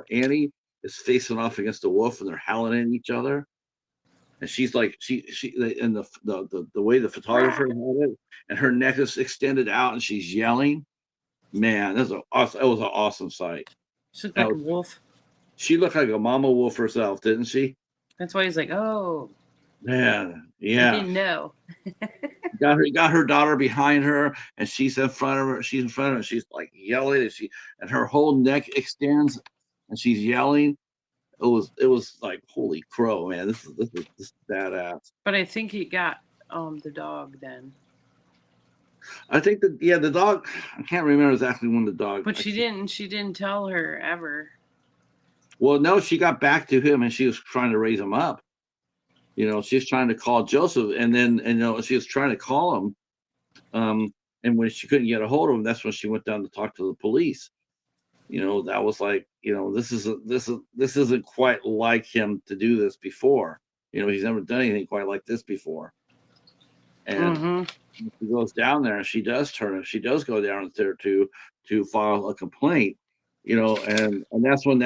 A: Annie is facing off against the wolf and they're howling at each other, and she's like and the way the photographer had it, and her neck is extended out and she's yelling. Man, that was an awesome sight.
B: She looked
A: That
B: like a
A: was,
B: wolf.
A: she looked like a mama wolf herself, didn't she?
B: That's why he's like, oh,
A: Man,
B: I
A: yeah.
B: didn't know.
A: Got her daughter behind her, and she's in front of her. She's in front of her. She's like yelling, and her whole neck extends, and she's yelling. It was like holy crow, man! This is badass.
B: But I think he got the dog then.
A: I think that the dog. I can't remember exactly when the dog.
B: But she didn't tell her ever.
A: Well, no, she got back to him, and she was trying to raise him up. She's trying to call Joseph, and then she was trying to call him. And when she couldn't get a hold of him, that's when she went down to talk to the police. That was like, this isn't quite like him to do this before. He's never done anything quite like this before. And she goes down there, and she does go down there to file a complaint. And that's when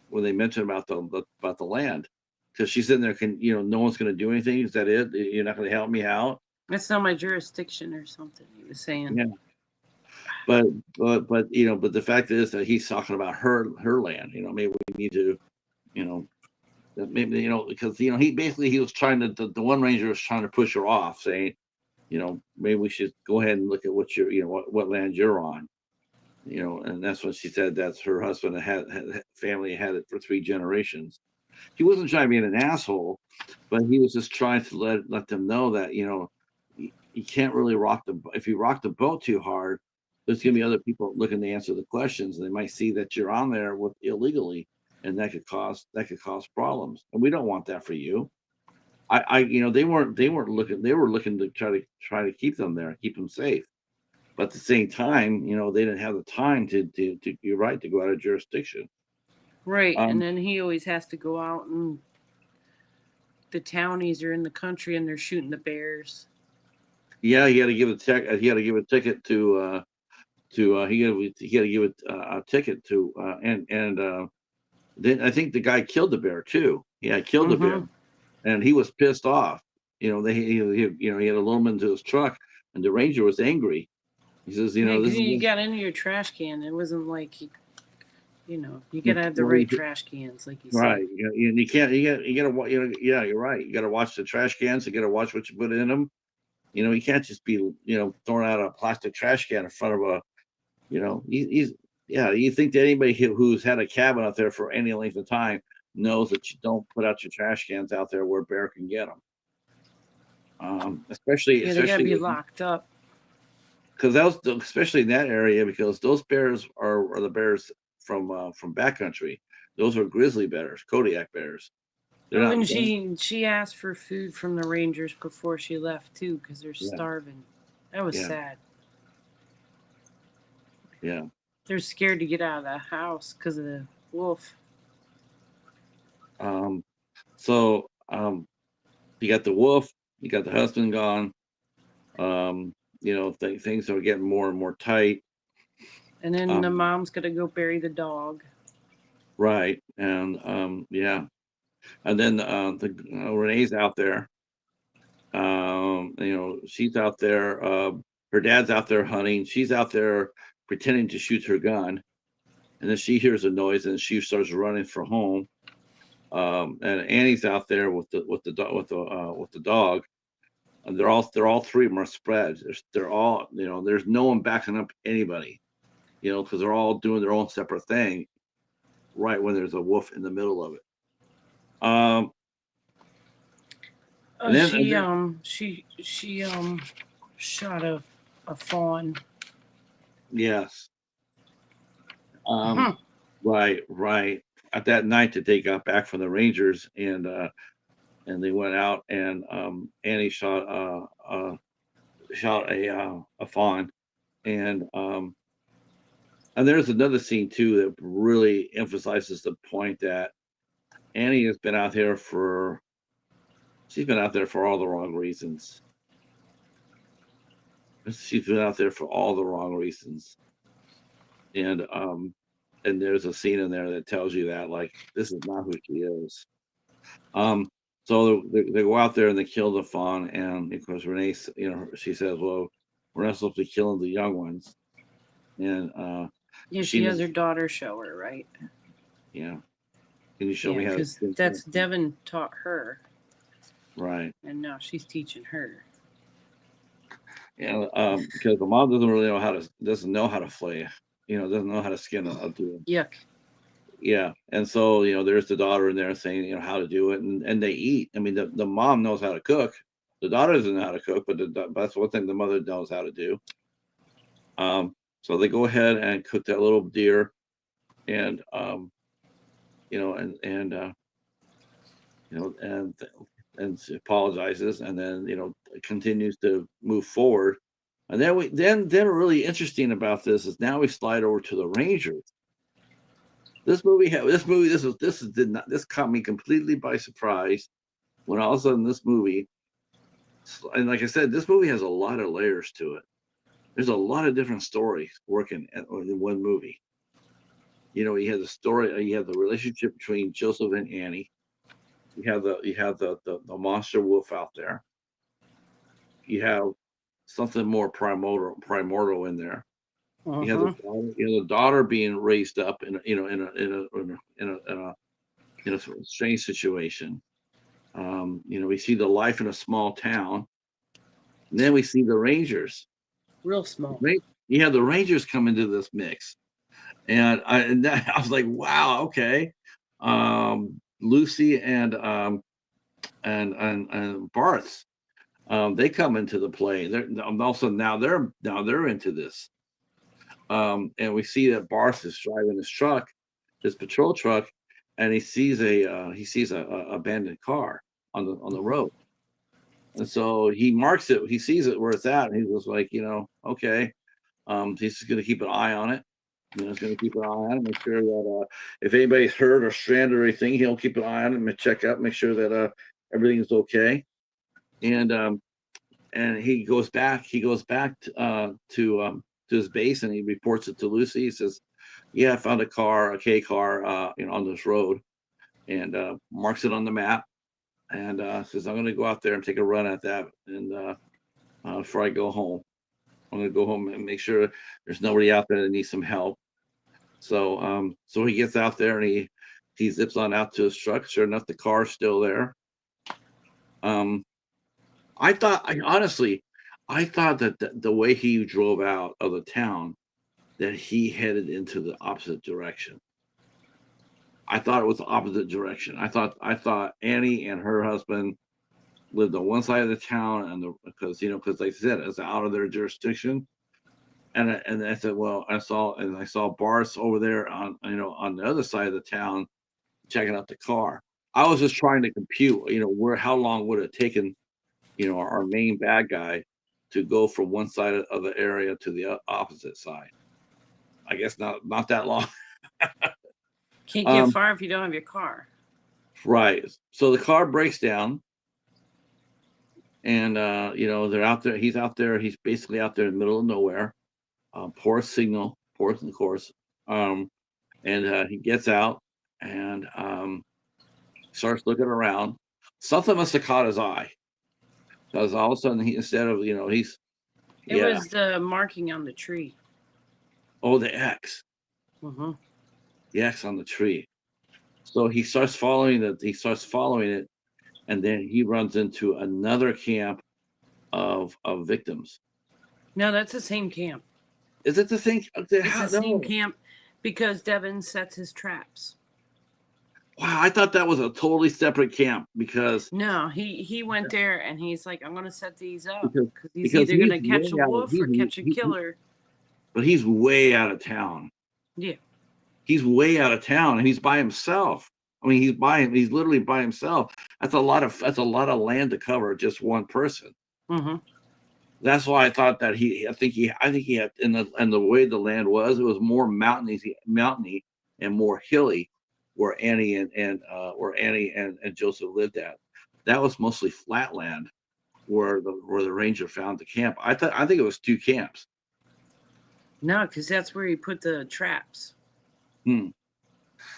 A: when they mentioned about the land, because she's in there. No one's going to do anything. Is that it? You're not going to help me out?
B: That's not my jurisdiction or something. He was saying.
A: Yeah. But the fact is that he's talking about her land. Maybe we need to, maybe because he was trying to the one ranger was trying to push her off, saying, maybe we should go ahead and look at what land you're on. And that's what she said. That's her husband had family had it for 3 generations. He wasn't trying to be an asshole, but he was just trying to let them know that you can't really if you rock the boat too hard, there's going to be other people looking to answer the questions. They might see that you're on there illegally, and that could cause problems. And we don't want that for you. They weren't looking. They were looking to try to keep them there, keep them safe. But at the same time, they didn't have the time to you're right, to go out of jurisdiction.
B: Right, and then he always has to go out, and the townies are in the country and they're shooting the bears.
A: Yeah, he had to give a ticket. He had to give a ticket to and then I think the guy killed the bear too. Yeah, killed the bear, and he was pissed off. He had a load into his truck, and the ranger was angry. He says,
B: you got into your trash can. It wasn't like you gotta have the right trash cans, like you said.
A: Right. You can't. You gotta. Yeah, you're right. You gotta watch the trash cans. You gotta watch what you put in them. You can't just be throwing out a plastic trash can in front of a. You think that anybody who's had a cabin out there for any length of time knows that you don't put out your trash cans out there where a bear can get them. Especially
B: they gotta be locked up.
A: Because especially in that area, because those bears are the bears from backcountry. Those are grizzly bears, Kodiak bears.
B: And she asked for food from the rangers before she left too, because they're starving. That was sad.
A: Yeah.
B: They're scared to get out of the house because of the wolf.
A: So you got the wolf, you got the husband gone. Things are getting more and more tight.
B: And then the mom's gonna go bury the dog.
A: Right, and and then Renee's out there. She's out there. Her dad's out there hunting. She's out there pretending to shoot her gun, and then she hears a noise and she starts running for home. And Annie's out there with the dog. And they're all 3 of them are spread. They're all there's no one backing up anybody, because they're all doing their own separate thing. Right when there's a wolf in the middle of it.
B: She shot a fawn
A: Yes.
B: Huh.
A: Right. At that night that they got back from the Rangers, and they went out, and Annie shot a fawn, and there's another scene too that really emphasizes the point that Annie has been out there for she's been out there for all the wrong reasons. She's been out there for all the wrong reasons, and there's a scene in there that tells you that, like, this is not who she is. So they go out there and they kill the fawn, and of course Renee, she says, "Well, we're not supposed to be killing the young ones," and
B: Yeah, she has her daughter show her, right?
A: Yeah. Can you show me how to?
B: Because that's Devon taught her,
A: right?
B: And now she's teaching her.
A: Yeah, because the mom doesn't really know how to flay, doesn't know how to skin a deer.
B: Yuck.
A: Yeah, and so there's the daughter in there saying how to do it, and they eat. I mean, the mom knows how to cook. The daughter doesn't know how to cook, but that's one thing the mother knows how to do. So they go ahead and cook that little deer, and and she apologizes, and then continues to move forward. And then really interesting about this is now we slide over to the Rangers. This caught me completely by surprise when all of a sudden this movie, and like I said, this movie has a lot of layers to it. There's a lot of different stories working in one movie. You have the story, you have the relationship between Joseph and Annie. You have the monster wolf out there. You have something more primordial in there.
B: Uh-huh.
A: You have the daughter being raised up in a strange situation. We see the life in a small town, and then we see the Rangers.
B: Real small.
A: Yeah, the Rangers come into this mix, and I was like, wow, okay. Lucy and Barth, they come into the play. They're also now they're into this. And we see that Barth is driving his patrol truck, and he sees a abandoned car on the road, and so he marks it. He sees it where it's at, and he was like, okay, he's just going to keep an eye on it. He's going to keep an eye on it, make sure that if anybody's hurt or stranded or anything, he'll keep an eye on it and check out, make sure that everything is okay. And he goes back to his base, and he reports it to Lucy. He says, "Yeah, I found a K car, on this road," and marks it on the map, and says, "I'm going to go out there and take a run at that, and before I go home, I'm going to go home and make sure there's nobody out there that needs some help." So he gets out there, and he zips on out to his truck. Sure enough, the car's still there. I thought that the way he drove out of the town, that he headed into the opposite direction. I thought it was the opposite direction. I thought Annie and her husband lived on one side of the town, and because like I said, it's out of their jurisdiction. And I said, well, I saw Barth over there on the other side of the town, checking out the car. I was just trying to compute, how long would it taken, our main bad guy to go from one side of the area to the opposite side. I guess not that long.
B: Can't get far if you don't have your car.
A: Right. So the car breaks down, and they're out there. He's out there. He's basically out there in the middle of nowhere. Poor signal, of course. And he gets out and starts looking around. Something must have caught his eye, because all of a sudden it was
B: the marking on the tree.
A: Oh, the X.
B: Mm-hmm.
A: The X on the tree. So he starts following it, and then he runs into another camp of victims.
B: No, that's the same camp.
A: Is it the same?
B: It's the same camp, because Devon sets his traps.
A: Wow, I thought that was a totally separate camp, because
B: no, he went there and he's like, I'm going to set these up because he's either going to catch a wolf or catch a killer.
A: but he's way out of town.
B: Yeah.
A: He's way out of town, and he's by himself. I mean, he's literally by himself. That's a lot of land to cover just one person.
B: Mm-hmm.
A: That's why I thought that I think he had, and the way the land was, it was more mountainy and more hilly, where Annie and Joseph lived at. That was mostly flat land, where the ranger found the camp. I think it was 2 camps.
B: No, because that's where he put the traps.
A: Hmm.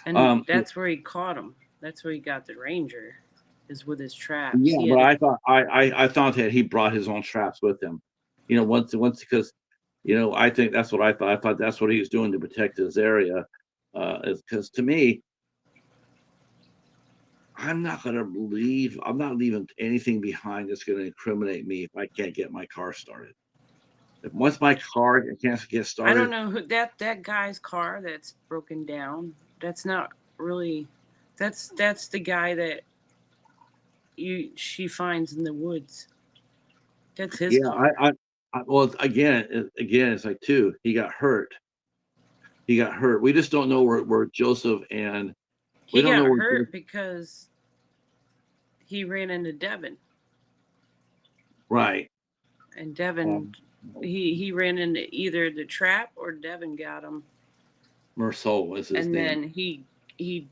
B: And that's where he caught him. That's where he got the ranger, is with his traps.
A: Yeah, but I thought that he brought his own traps with him. Once because, I think that's what I thought. I thought that's what he was doing to protect his area. Because to me, I'm not leaving anything behind that's going to incriminate me if I can't get my car started. Once my car can't get started,
B: I don't know who that guy's car that's broken down. That's not really. That's the guy that she finds in the woods. That's his car.
A: Well, again, it's like 2. He got hurt. We just don't know where Joseph and
B: he got hurt because he ran into Devon.
A: Right.
B: And Devon, he ran into either the trap or Devon got him.
A: Merceau was his name.
B: And then he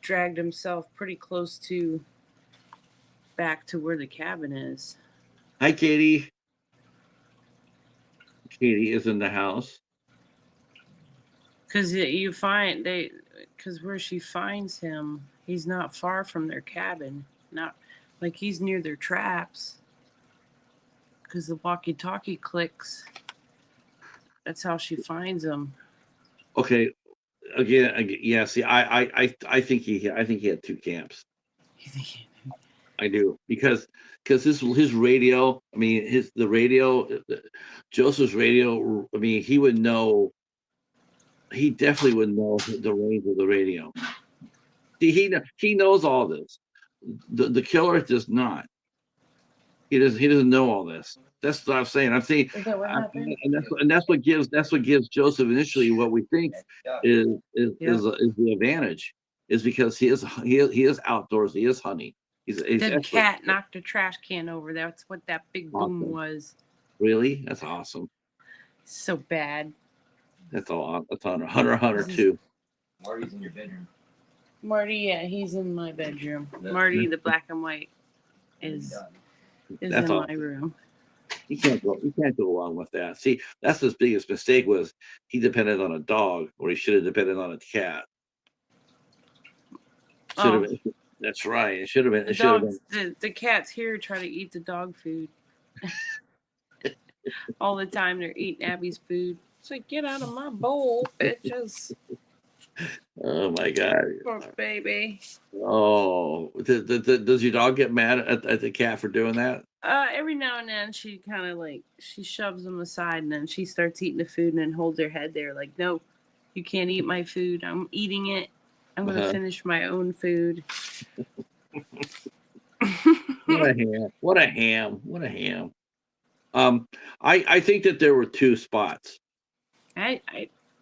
B: dragged himself pretty close to back to where the cabin is.
A: Hi, Katie. Katie is in the house.
B: Because where she finds him, he's not far from their cabin. Not like he's near their traps. Because the walkie-talkie clicks. That's how she finds him.
A: Okay. Again, yeah. See, I think he had 2 camps. I do, because his radio. I mean, Joseph's radio. I mean, he would know. He definitely would know the range of the radio. See, he knows all this. The killer does not. He doesn't know all this. That's what I'm saying. I'm saying, and that's what gives Joseph initially what we think is the advantage, is because he is outdoors. He is hunting.
B: The cat knocked a trash can over. That's what that big boom was.
A: Really? That's awesome.
B: So bad.
A: That's all. That's on Hunter too.
C: Marty's in your bedroom.
B: Marty, yeah, he's in my bedroom. Marty, the black and white, is in my room.
A: You can't go along with that. See, that's his biggest mistake, was he depended on a dog, or he should have depended on a cat. That's right. It should have been.
B: The cats here try to eat the dog food. All the time they're eating Abby's food. It's like, get out of my bowl, bitches.
A: Oh my God.
B: Poor baby.
A: Oh, does your dog get mad at the cat for doing that?
B: Every now and then she kind of she shoves them aside, and then she starts eating the food and then holds her head there like, no, you can't eat my food. I'm eating it. I'm going to finish my own food.
A: What a ham. I think that there were 2 spots.
B: I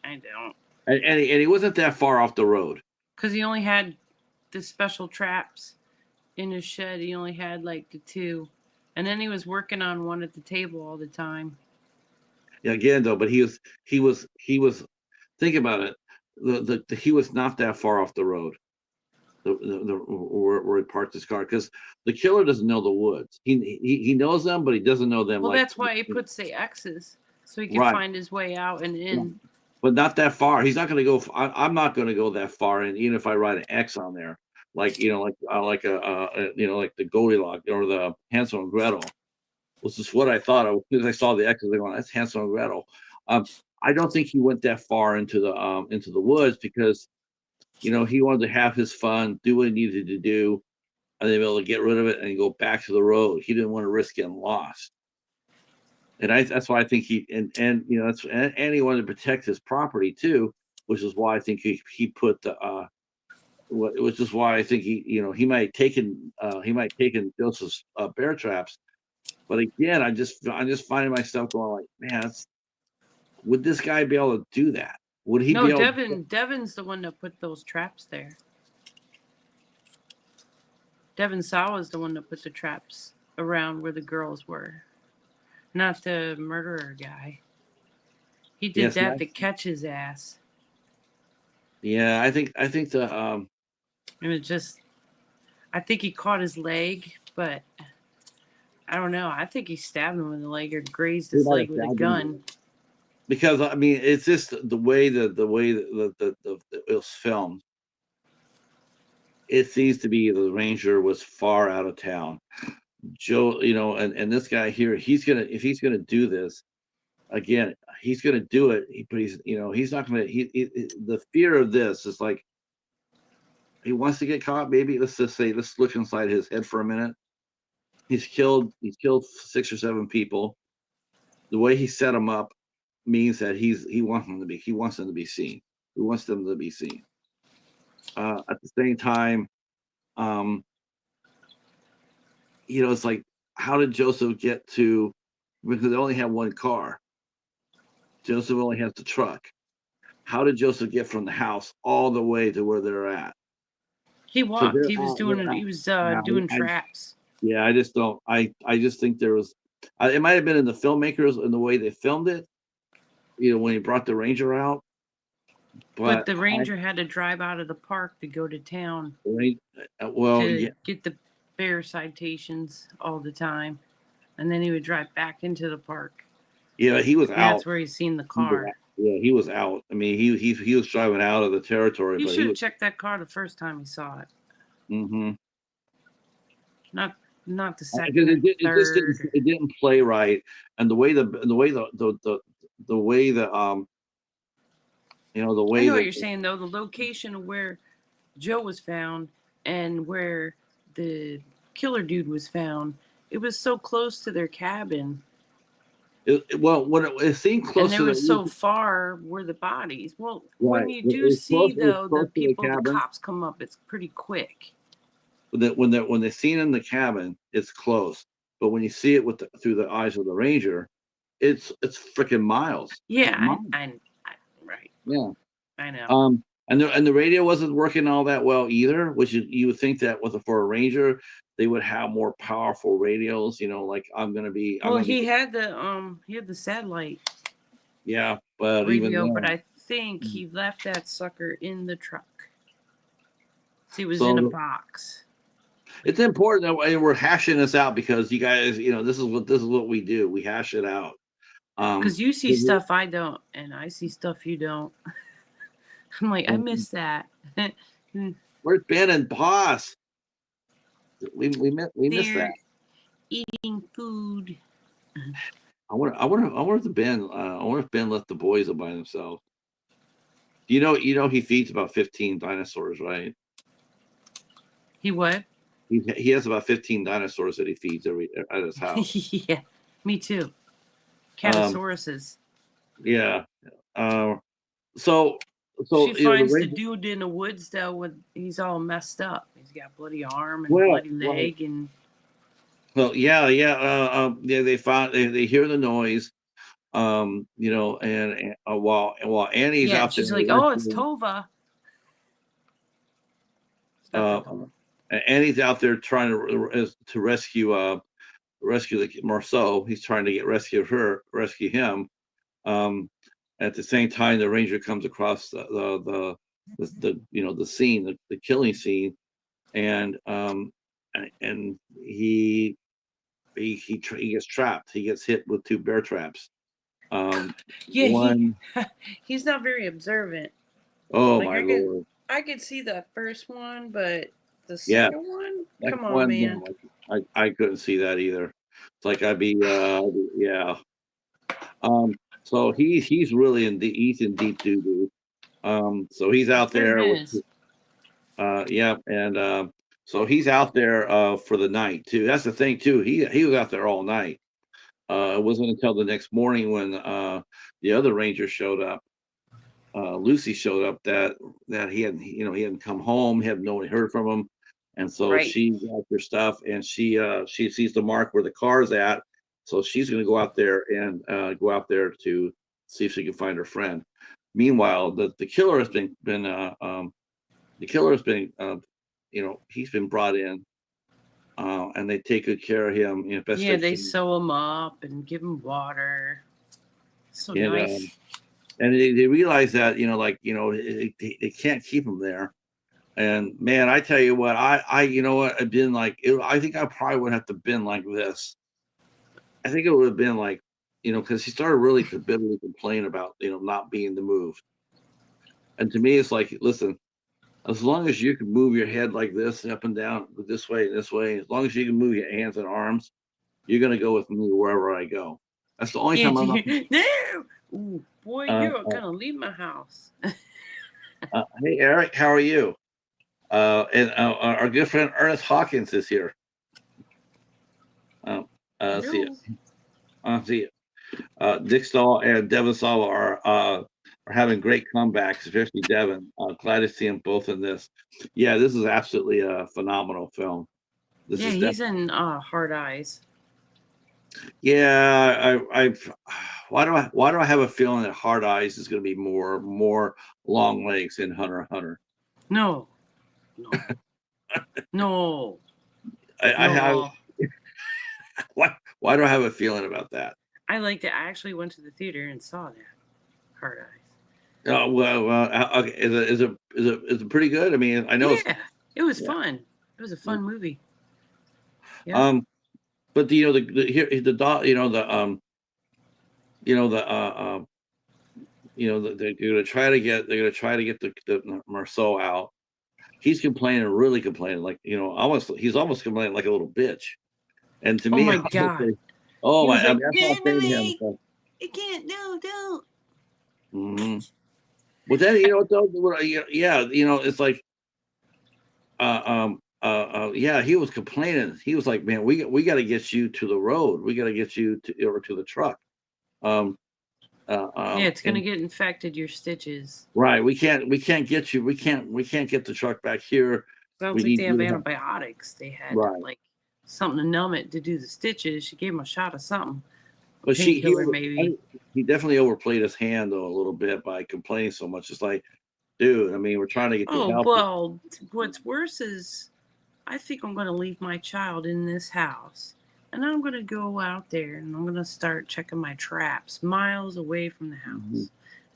B: don't.
A: And he wasn't that far off the road.
B: Because he only had the special traps in his shed. He only had the 2. And then he was working on one at the table all the time.
A: Yeah, again though, but he was think about it. He was not that far off the road. Where he parked his car, because the killer doesn't know the woods. He knows them, but he doesn't know them.
B: Well, that's why he puts the X's, so he can find his way out and in.
A: But not that far. He's not going to go. I'm not going to go that far, and even if I write an X on there, like the Goldilocks or the Hansel and Gretel, was just what I thought. As soon as I saw the X's, I go, that's Hansel and Gretel. I don't think he went that far into the woods, because he wanted to have his fun, do what he needed to do, and then be able to get rid of it and go back to the road. He didn't want to risk getting lost. And that's why I think he wanted to protect his property too, which is why I think he put the which is why I think he might have taken Joseph's bear traps. But again, I'm just finding myself going like, man, would this guy be able to do that? Would he
B: No,
A: be able?
B: Devon's the one that put those traps there. Devon Sawa is the one that put the traps around where the girls were, not the murderer guy. He did
A: Yes,
B: that to catch his ass.
A: yeah. I think the
B: It was just, I think he caught his leg, but I don't know. I think he stabbed him in the leg or grazed his leg with a gun.
A: Because I mean, it's just the way that it was filmed. It seems to be the ranger was far out of town. Joe, and this guy here, if he's gonna do this again, he's gonna do it. But he's not gonna. The fear of this is like he wants to get caught. Maybe let's look inside his head for a minute. He's killed 6 or 7 people. The way he set them up means that he wants them to be seen. He wants them to be seen. At the same time, it's like, how did Joseph get to? Because they only have one car. Joseph only has the truck. How did Joseph get from the house all the way to where they're at?
B: He walked. He was doing traps.
A: Yeah, I just don't. I just think there was. It might have been in the filmmakers and the way they filmed it. When he brought the ranger out.
B: But the ranger had to drive out of the park to go to town.
A: Right.
B: Get the bear citations all the time, and then he would drive back into the park.
A: Yeah, he was out.
B: That's where he's seen the car.
A: Yeah, he was out. I mean, he was driving out of the territory.
B: He should have checked that car the first time he saw it.
A: Mm-hmm.
B: Not the second.
A: It didn't play right, and the way I know what
B: you're saying though. The location of where Joe was found and where the killer dude was found, it was so close to their cabin.
A: When it seemed close,
B: and there was so far were the bodies. Well, right. When you do see though the cops come up, it's pretty quick.
A: When they're seen in the cabin, it's close. But when you see it through the eyes of the ranger, it's freaking miles.
B: Yeah, I right.
A: Yeah,
B: I know.
A: And the radio wasn't working all that well either, which you would think that for a ranger they would have more powerful radios. Like I'm gonna be.
B: Well, he had the satellite.
A: Yeah, but
B: radio,
A: even then,
B: but I think he left that sucker in the truck. He was in a box.
A: It's important that we're hashing this out because you guys, this is what we do. We hash it out.
B: Because you see stuff I don't, and I see stuff you don't. I'm like, I missed that.
A: Where's Ben and Boss? We missed that.
B: Eating food.
A: I wonder if Ben. I wonder if Ben left the boys by themselves. You know he feeds about 15 dinosaurs, right?
B: He what?
A: He has about 15 dinosaurs that he feeds at his house.
B: Yeah, me too. Catosauruses.
A: Yeah. So
B: she finds the dude in the woods though. He's all messed up. He's got bloody arm and bloody leg and.
A: Well, yeah. They hear the noise. And while Annie's out there,
B: she's like, "Oh, it's Tova."
A: Annie's out there trying to rescue the Marceau. He's trying to rescue him. At the same time, the ranger comes across the scene, the killing scene, and he gets trapped. He gets hit with 2 bear traps.
B: He's not very observant.
A: Oh my Lord!
B: I could see the first one, but the second one, come on, man.
A: I couldn't see that either. It's like I'd be yeah. So he's really in deep doo doo. So he's out there. So he's out there for the night too. That's the thing too. He was out there all night. It wasn't until the next morning when the other ranger showed up. Lucy showed up that he hadn't come home. Nobody heard from him, and so she got her stuff and she sees the mark where the car's at. So she's going to go out there and to see if she can find her friend. Meanwhile, the killer has been he's been brought in, and they take good care of him, best
B: Yeah,
A: they
B: they
A: can.
B: sew him up and give him water. So
A: And
B: nice.
A: and they realize that they can't keep him there. And man, I tell you what, I've been like, I think I probably would have to been like this. I think it would have been like, because he started really to bitterly complain about, not being moved. And to me, it's like, listen, as long as you can move your head like this, up and down, this way, as long as you can move your hands and arms, you're gonna go with me wherever I go. That's the only time I'm not.
B: No! Ooh, boy,
A: Uh,
B: you're gonna leave my house.
A: Hey, Eric, how are you? And our good friend Ernest Hawkins is here. See it. See it. Dick Stahl and Devon Sawa are having great comebacks, especially Devon. Glad to see them both in this. Yeah, this is absolutely a phenomenal film. This
B: Yeah,
A: is
B: he's in Hard Eyes.
A: Yeah, why do I have a feeling that Hard Eyes is going to be more long legs in Hunter x Hunter?
B: No. No.
A: I have
B: No.
A: why do I have a feeling about that?
B: I liked it. I actually went to the theater and saw that. Hard Eyes.
A: Oh well, okay. Is it pretty good? I mean, I know it's
B: It was fun. It was a fun movie.
A: Yeah. But they're gonna try to get the Marceau out. He's really complaining, like he's almost complaining like a little bitch. And to
B: Oh
A: me,
B: my God.
A: oh
B: He
A: my,
B: was like,
A: that's all I'm saying to him. So.
B: You can't, don't.
A: Mm-hmm. But then it's like, yeah, he was complaining. He was like, man, we got to get you to the road. We got to get you to the truck.
B: It's gonna get infected. Your stitches.
A: Right. We can't get you. We can't get the truck back here.
B: Sounds like they have antibiotics. They had like something to numb it to do the stitches. She gave him a shot of something.
A: But
B: maybe.
A: He definitely overplayed his hand though a little bit by complaining so much. It's like, dude, I mean, we're trying to get you help.
B: Well, what's worse is I think I'm going to leave my child in this house. And I'm going to go out there and I'm going to start checking my traps miles away from the house.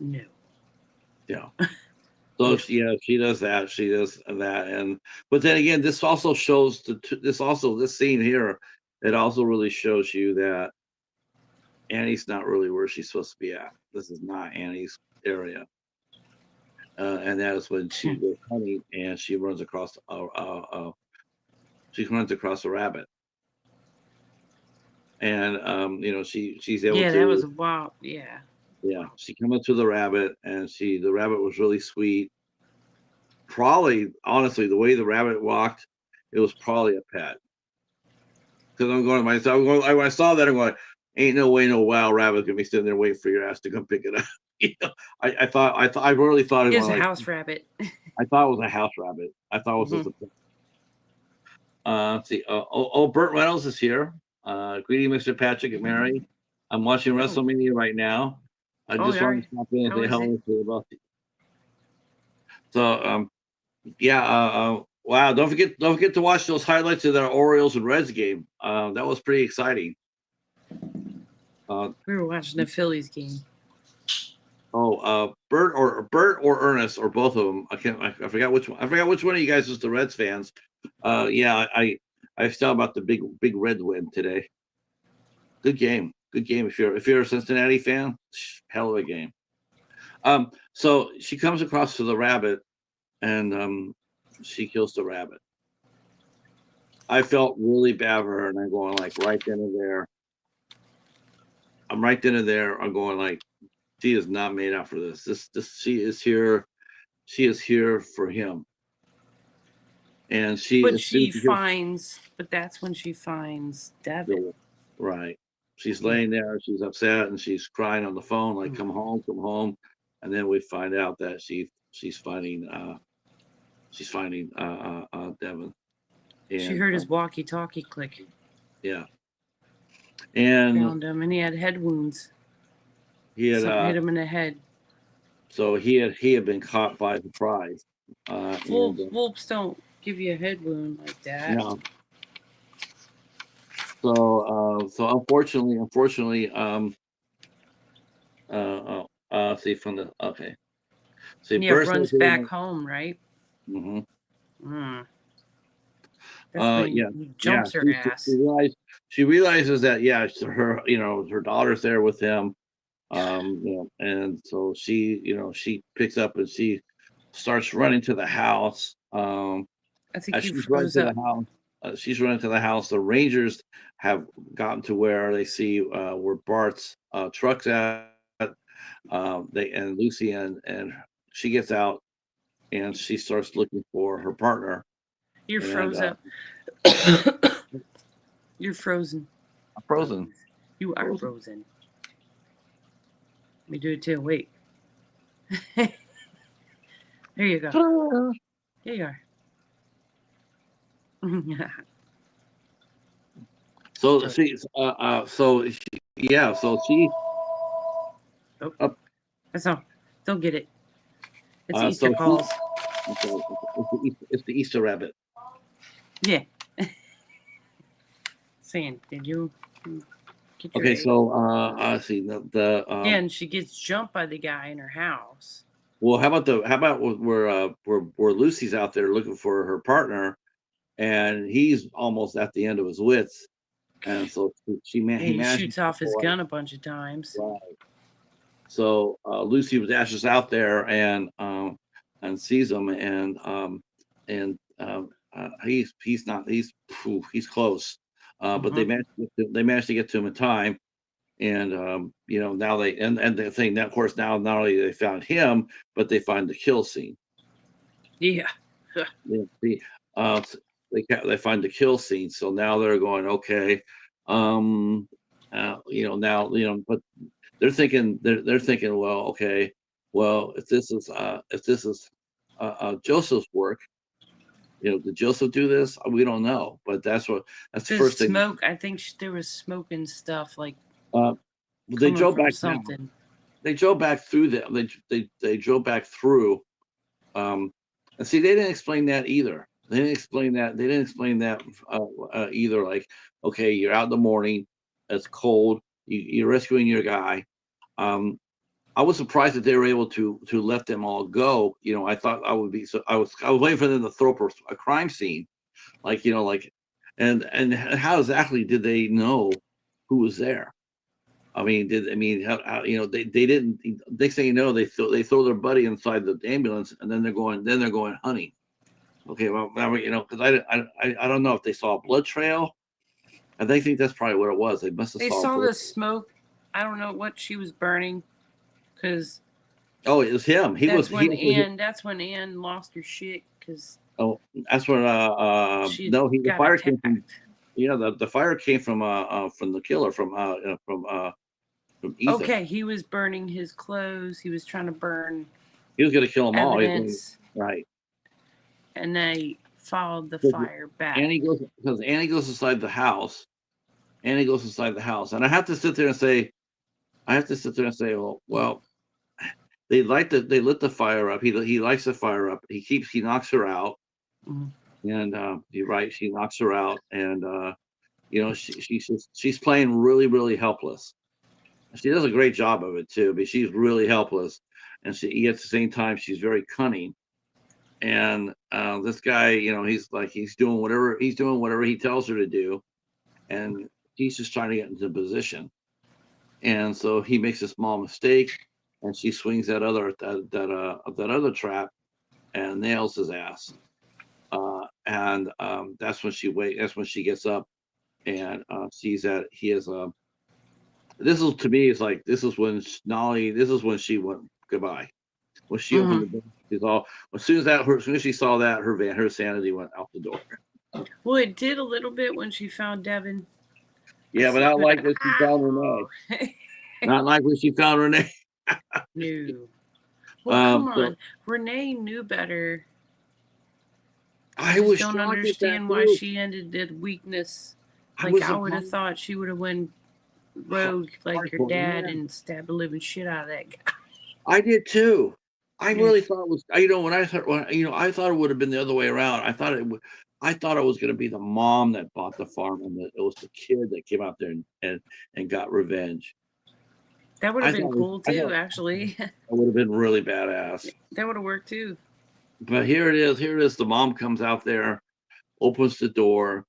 B: Mm-hmm. No.
A: Yeah. So she does that. She does that, but then again, this also shows this scene here. It also really shows you that Annie's not really where she's supposed to be at. This is not Annie's area, and that is when she goes hunting and she runs across a rabbit, and she's able to.
B: Yeah, that was wild. Yeah.
A: Yeah, she came up to the rabbit, and the rabbit was really sweet. Probably, honestly, the way the rabbit walked, it was probably a pet. Because I'm going to myself, when I saw that, I'm going, ain't no way no wild rabbit's gonna be sitting there waiting for your ass to come pick it up. I really thought
B: it was a house rabbit.
A: I thought it was a house rabbit. I thought it was just a pet. Let's see. Burt Reynolds is here. Greeting Mr. Patrick and Mary. I'm watching WrestleMania right now. I just wanted to stop in and say hello to about it. So wow, don't forget to watch those highlights of that Orioles and Reds game. That was pretty exciting.
B: We were watching the Phillies game.
A: Bert or Ernest or both of them. I forgot which one. I forgot which one of you guys was the Reds fans. I saw about the big Red win today. Good game. If you're a Cincinnati fan, hell of a game. So she comes across to the rabbit, and she kills the rabbit. I felt really bad for her, and I'm going like right then and there. I'm right then and there. I'm going like, she is not made out for this. She is here. She is here for him. And
B: that's when she finds Devon.
A: Right. She's laying there. She's upset and she's crying on the phone, like, come home. And then we find out that she's finding Devon. And,
B: she heard his walkie-talkie clicking.
A: Yeah. And
B: found him, and he had head wounds.
A: he had
B: Something hit him in the head.
A: so he had been caught by surprise.
B: Wolves don't give you a head wound like that.
A: No. So unfortunately, see from the okay. So he
B: Yeah,
A: bursts
B: runs
A: into
B: back home, right?
A: Mm-hmm.
B: That's when
A: Yeah,
B: he jumps her ass.
A: She realizes that her her daughter's there with him, and so she picks up and she starts running to the house.
B: I think
A: As
B: you
A: she's running
B: froze
A: to
B: up.
A: the house, the Rangers have gotten to where they see where Bart's truck's at. They and Lucy and she gets out and she starts looking for her partner.
B: You're froze up. You're frozen.
A: I'm frozen.
B: You are frozen. Let me do it too. Wait. There you go. There you are.
A: So she,
B: Oh, that's all. Don't get it. It's
A: so
B: Easter
A: she-
B: calls.
A: it's the Easter rabbit.
B: Yeah. Saying, did you get your
A: Okay,
B: egg?
A: so I see the
B: Yeah, and she gets jumped by the guy in her house.
A: well, how about where Lucy's out there looking for her partner, and he's almost at the end of his wits, and so he
B: He
A: manages
B: shoots off his
A: to
B: gun a bunch of times.
A: right. So Lucy dashes out there and sees him, and he's close, but they managed to get to him in time, and now and the thing that of course now not only they found him, but they find the kill scene.
B: Yeah.
A: They find the kill scene, so now they're going okay, but they're thinking well, okay, well if this is Joseph's work, did Joseph do this? We don't know, but that's the first thing.
B: Smoke. I think there was smoke and stuff like.
A: They drove back
B: something.
A: They drove back through them. They drove back through. And see, they didn't explain that either. They didn't explain that either. Like, okay, you're out in the morning, it's cold, you're rescuing your guy. I was surprised that they were able to let them all go. I thought I would be. So I was waiting for them to throw up a crime scene, and how exactly did they know who was there? I mean, how they didn't. Next thing you know, they throw their buddy inside the ambulance, and then they're going hunting. Okay, well, because I don't know if they saw a blood trail. I think that's probably what it was. They must have
B: saw the smoke. I don't know what she was burning, because.
A: Oh, it was him.
B: That's when Anne lost her shit because.
A: Oh, that's when the fire came from. The fire came from the killer from Ethan.
B: Okay, he was burning his clothes. He was trying to burn.
A: He was going to kill them all. Right.
B: And they followed the fire back.
A: Annie goes inside the house. And I have to sit there and say, well, they lit the fire up. He lights the fire up. He knocks her out. Mm-hmm. And you're right, she knocks her out, and she's playing really, really helpless. She does a great job of it too, but she's really helpless, and at the same time she's very cunning. And this guy, he's doing whatever he tells her to do, and he's just trying to get into position. And so he makes a small mistake, and she swings that other trap and nails his ass. And that's when she gets up and sees that he is this is to me, this is when she went goodbye. When she opened the door, she's all. As soon as she saw that, her sanity went out the door.
B: Well, it did a little bit when she found Devon.
A: Yeah, but not like when she found Renee. Not like when she found Renee.
B: No. Well, come on. Renee knew better. I don't understand why she ended that weakness. I would have thought she would have went rogue like your
A: hardcore,
B: dad
A: yeah.
B: and stab the living shit out of that guy.
A: I did too. I
B: Yeah.
A: really thought it was, when I thought, I thought it would have been the other way around. I thought it was going to be the mom that bought the farm, and it was the kid that came out there and got revenge.
B: That would
A: I
B: have been
A: thought,
B: cool
A: I
B: too,
A: thought
B: actually.
A: it would have been really badass.
B: That would have worked too.
A: But here it is. Here it is. The mom comes out there, opens the door.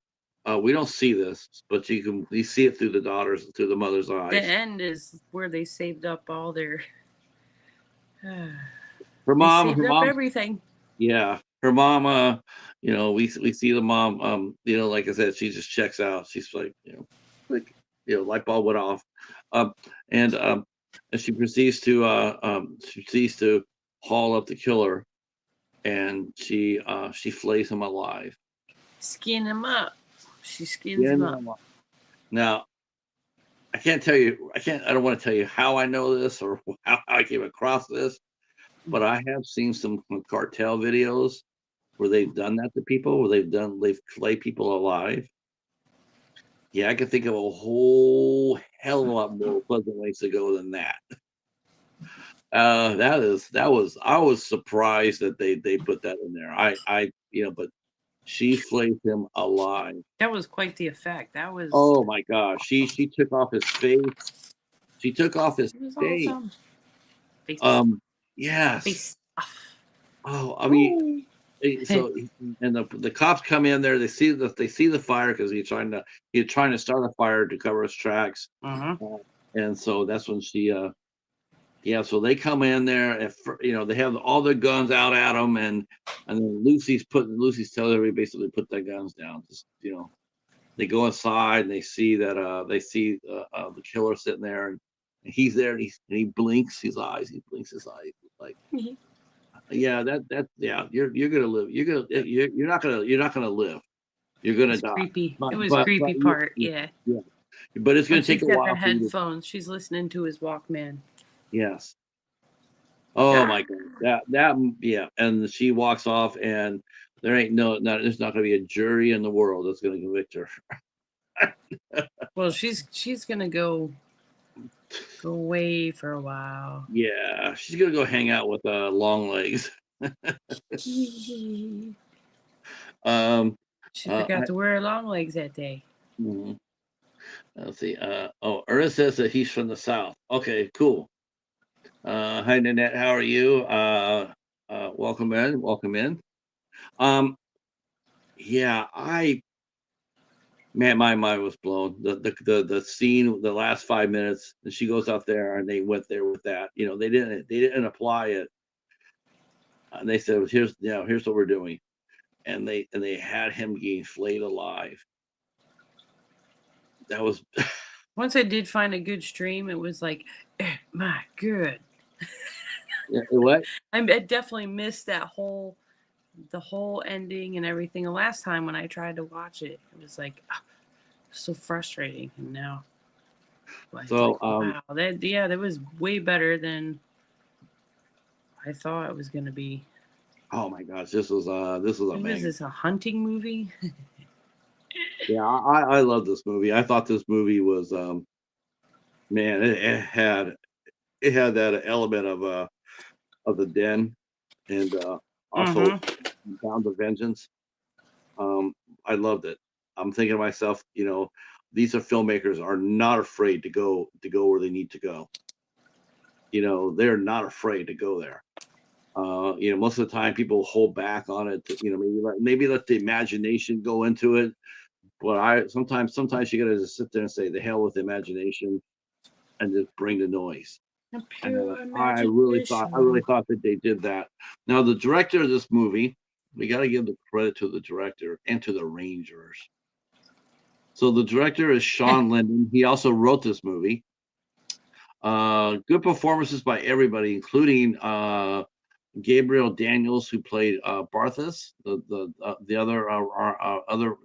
A: We don't see this, but you see it through the mother's eyes.
B: The end is where they saved up all their.
A: Her
B: They
A: mom,
B: saved up everything.
A: yeah, her mom. We see the mom. Like I said, she just checks out. She's like, like, light bulb went off, and she proceeds to haul up the killer, and she flays him alive.
B: Skin him up. She skins him up.
A: Now, I can't tell you. I don't want to tell you how I know this or how I came across this, but I have seen some cartel videos where they've done that to people, where they've flayed people alive. Yeah, I can think of a whole hell of a lot more pleasant ways to go than that. I was surprised that they put that in there. But she flayed him alive.
B: That was quite the effect. That was.
A: Oh my gosh, she took off his face. She took off his
B: It was
A: face.
B: awesome. Face
A: Yes.
B: face off.
A: Oh, I mean, so and the cops come in there. They see the fire because he's trying to start a fire to cover his tracks. And so that's when she so they come in there. They have all their guns out at them, and then Lucy's telling everybody basically put their guns down. Just they go inside and they see that the killer sitting there, and he's there, and he blinks his eyes. He blinks his eyes like. Yeah, you're gonna live. You're not gonna live. You're gonna die.
B: Creepy. It was creepy part. Yeah.
A: But it's gonna take a while.
B: Her headphones. She's listening to his Walkman.
A: Yes. Oh my God. That. And she walks off, and there's not gonna be a jury in the world that's gonna convict her.
B: Well, she's gonna go away for a while.
A: Yeah, she's gonna go hang out with long legs.
B: She forgot to wear long legs that day.
A: Mm-hmm. Let's see. Ernest says that he's from the South. Okay, cool. Hi Nanette, how are you? Welcome in. My mind was blown. The scene, the last 5 minutes, and she goes out there, and they went there with that. They didn't apply it. And they said, here's what we're doing, and they had him getting flayed alive. That was.
B: Once I did find a good stream, it was like, my good.
A: Yeah, what?
B: I definitely missed the whole ending and everything. The last time when I tried to watch it, it was like so frustrating. And now, wow, that was way better than I thought it was going to be.
A: Oh my gosh, this was amazing.
B: Is this a hunting movie?
A: Yeah, I love this movie. I thought this movie was man, it had that element of the den, and also Bound to Vengeance. I loved it. I'm thinking to myself, these filmmakers are not afraid to go where they need to go. They're not afraid to go there. Most of the time people hold back on it. Maybe let the imagination go into it. But sometimes you gotta just sit there and say, the hell with the imagination, and just bring the noise. I really thought that they did that. Now, the director of this movie, we got to give the credit to the director and to the Rangers. So the director is Sean Linden. He also wrote this movie. Good performances by everybody, including Gabriel Daniels, who played Barthas, the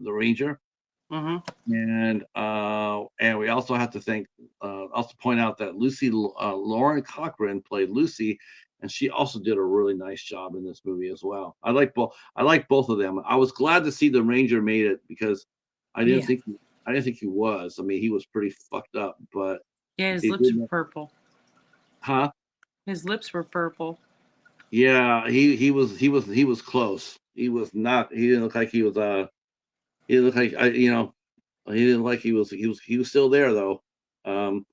A: Ranger. And we also have to point out that Lucy Lauren Cochran played Lucy, and she also did a really nice job in this movie as well. I like both of them. I was glad to see the Ranger made it because I didn't think I didn't think he was. I mean, he was pretty fucked up, but
B: Yeah, his
A: he
B: lips were
A: didn't.
B: purple.
A: Huh?
B: His lips were purple.
A: Yeah, he was close. He was not. He didn't look like he was. He looked like he didn't like he was still there though. Um,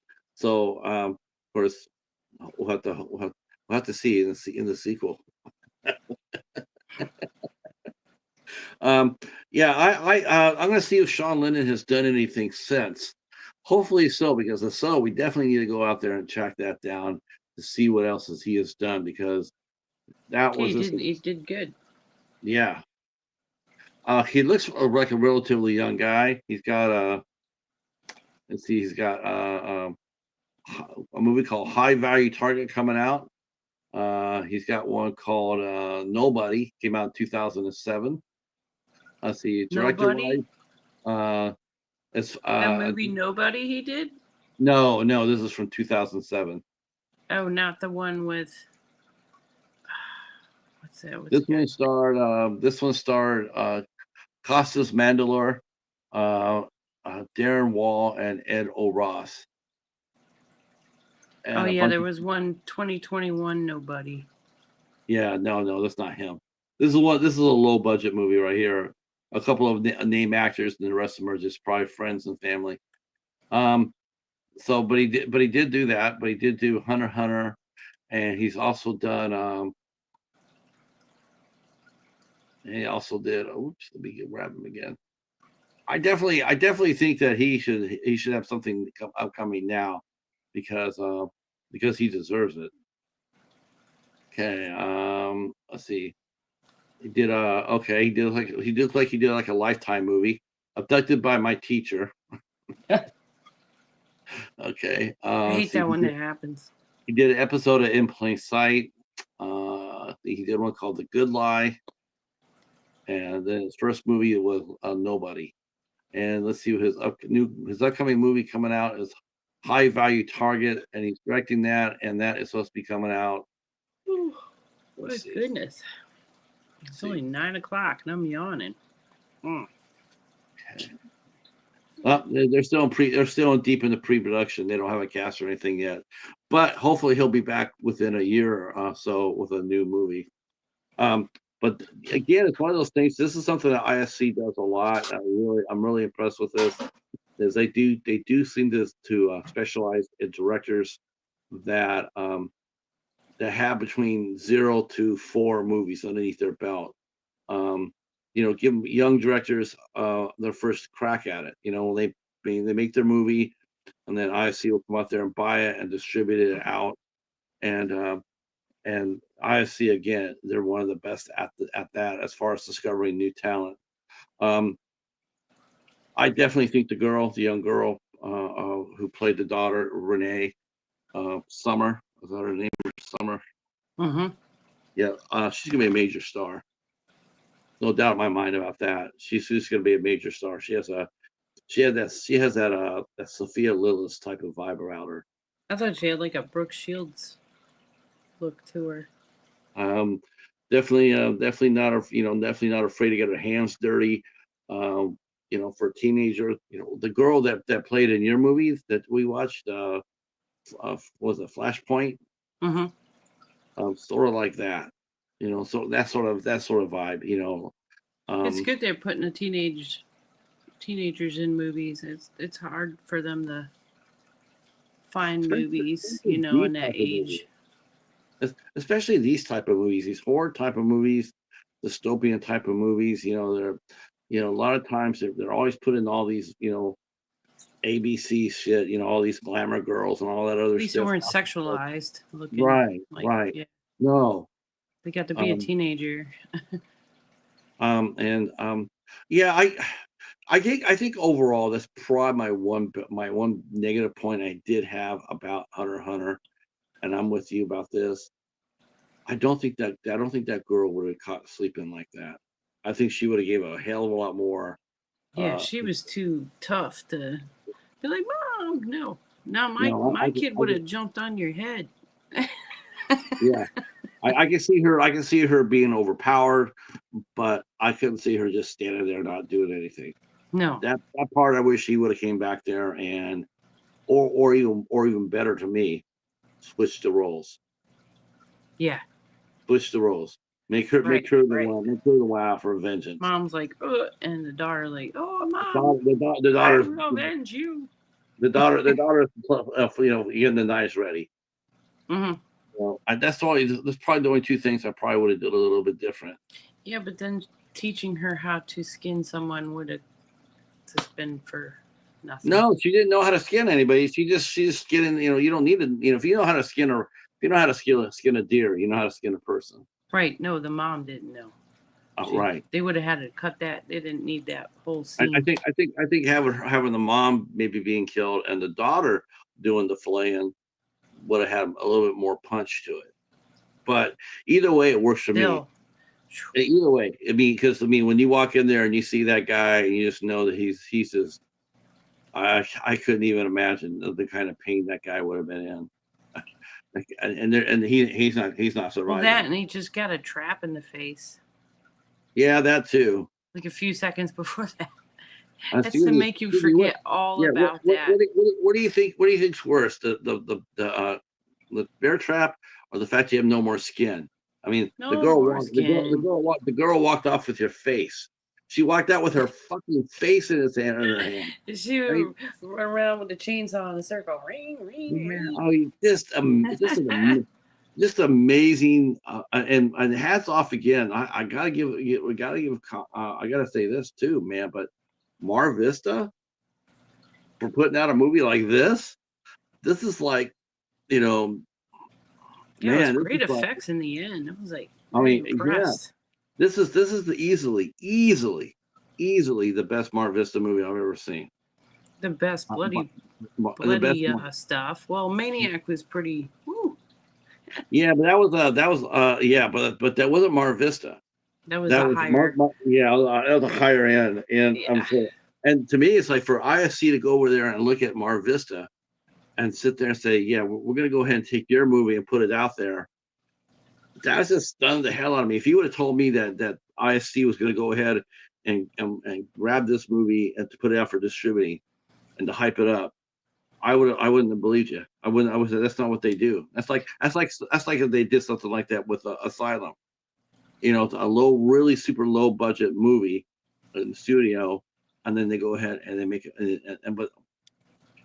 A: of course, we'll have to see in the sequel. Um, yeah, I'm gonna see if Sean Lennon has done anything since. Hopefully so, because if so, we definitely need to go out there and track that down to see what else he has done, because that
B: Okay,
A: was just
B: he did good.
A: yeah. He looks like a relatively young guy. He's got let's see, he's got a movie called High Value Target coming out. He's got one called Nobody, came out in 2007. Let's see, director wise,
B: Nobody?
A: uh, it's
B: That movie Nobody he did?
A: no, this is from 2007.
B: Oh, not the one with what's that? What's
A: This
B: the guy?
A: one starred Costas Mandylor, uh, Darren Wall, and Ed O'Ross.
B: Oh
A: And a
B: yeah,
A: bunch
B: there
A: of
B: was one 2021 Nobody.
A: Yeah, no, that's not him. This is a low budget movie right here. A couple of name actors, and the rest of them are just probably friends and family. Um, but he did do that. But he did do Hunter x Hunter, and he's also done. He also did. Oops, let me grab him again. I definitely think that he should have something upcoming now, because he deserves it. Okay, let's see. He did he did like a Lifetime movie, Abducted by My Teacher. Okay.
B: I hate
A: See,
B: that when that happens.
A: he did an episode of In Plain Sight. He did one called The Good Lie, and then his first movie was Nobody. And let's see what his upcoming movie coming out is High Value Target, and he's directing that, and that is supposed to be coming out.
B: Whew, my
A: Let's see.
B: goodness. It's only 9 o'clock and I'm yawning. Mm.
A: Okay. Well, they're still deep in the pre-production. They don't have a cast or anything yet, but hopefully he'll be back within a year or so with a new movie. But again, it's one of those things. This is something that IFC does a lot. I'm really impressed with this. Is they do seem to specialize in directors that have between 0 to 4 movies underneath their belt. Give young directors their first crack at it. They make their movie, and then IFC will come out there and buy it and distribute it out. And IFC, again, they're one of the best at that as far as discovering new talent. I definitely think the young girl who played the daughter, Renee Summer, is that her name? Summer.
B: Mm-hmm.
A: Yeah, she's gonna be a major star. No doubt in my mind about that. She's gonna be a major star. She has that Sophia Lillis type of vibe around her.
B: I thought she had like a Brooke Shields look to her.
A: Definitely definitely not afraid to get her hands dirty. For a teenager, the girl that played in your movie that we watched, was it Flashpoint?
B: Mm-hmm.
A: Sort of like that, so that sort of vibe,
B: It's good they're putting the teenagers in movies. It's hard for them to find movies, in that age.
A: Especially these type of movies, these horror type of movies, dystopian type of movies. They're a lot of times they're always putting all these ABC shit, all these glamour girls and all that other
B: At least they
A: stuff.
B: weren't sexualized looking.
A: Right.
B: Yeah,
A: No.
B: they got to be a
A: Um,
B: teenager.
A: Yeah, I think overall that's probably my one negative point I did have about Hunter x Hunter, and I'm with you about this. I don't think that girl would have caught sleeping like that. I think she would have gave a hell of a lot more.
B: Yeah, she was too tough to be like, Mom, no. Now
A: No,
B: my kid would have jumped on your head.
A: yeah. I can see her. I can see her being overpowered, but I couldn't see her just standing there not doing anything.
B: No.
A: That part I wish he would have came back there and or even better to me, switch the roles.
B: Yeah.
A: Switch the roles. Make her
B: Right,
A: the
B: right.
A: one. Make her the one out for vengeance.
B: Mom's like, and the daughter like, oh, mom,
A: The
B: I
A: daughter's
B: will avenge you.
A: the daughter's getting the knives ready.
B: Hmm.
A: Well, that's probably the only two things I probably would have did a little bit different.
B: Yeah, but then teaching her how to skin someone would have just been for nothing.
A: No, she didn't know how to skin anybody. She just skinning. You don't need to. If you know how to skin if you know how to skin a deer, you know how to skin a person.
B: Right. No, the mom didn't know.
A: Right.
B: They would have had to cut that. They didn't need that whole scene.
A: I think having the mom maybe being killed and the daughter doing the filleting would have had a little bit more punch to it. But either way, it works for me. Either way, because when you walk in there and you see that guy and you just know that he's just, I couldn't even imagine the kind of pain that guy would have been in. and he's not surviving.
B: Well, that and he just got a trap in the face.
A: Yeah, that too.
B: Like a few seconds before that.
A: That's
B: to make you forget all about that.
A: What do you think? What do you think's worse, the bear trap or the fact you have no more skin? I mean, the girl walked off with your face. She walked out with her fucking face in her hand.
B: She would run around with the chainsaw in a circle. Ring, ring, ring.
A: Oh, just amazing. And hats off again. I gotta say this too, man. But Mar Vista for putting out a movie like this is like, man,
B: it was great effects in the end. I was like,
A: impressed. Yeah, this is the easily the best Mar Vista movie I've ever seen.
B: The best bloody stuff. Well, Maniac was pretty. Woo.
A: Yeah, but that was but that wasn't Mar Vista.
B: That was higher.
A: That was a higher end, and and to me, it's like for IFC to go over there and look at Mar Vista, and sit there and say, yeah, we're going to go ahead and take your movie and put it out there. That just stunned the hell out of me. If you would have told me that IFC was going to go ahead and grab this movie and to put it out for distributing and to hype it up, I wouldn't have believed you. I would say that's not what they do. That's like if they did something like that with Asylum. A really super low budget movie in the studio, and then they go ahead and they make it. But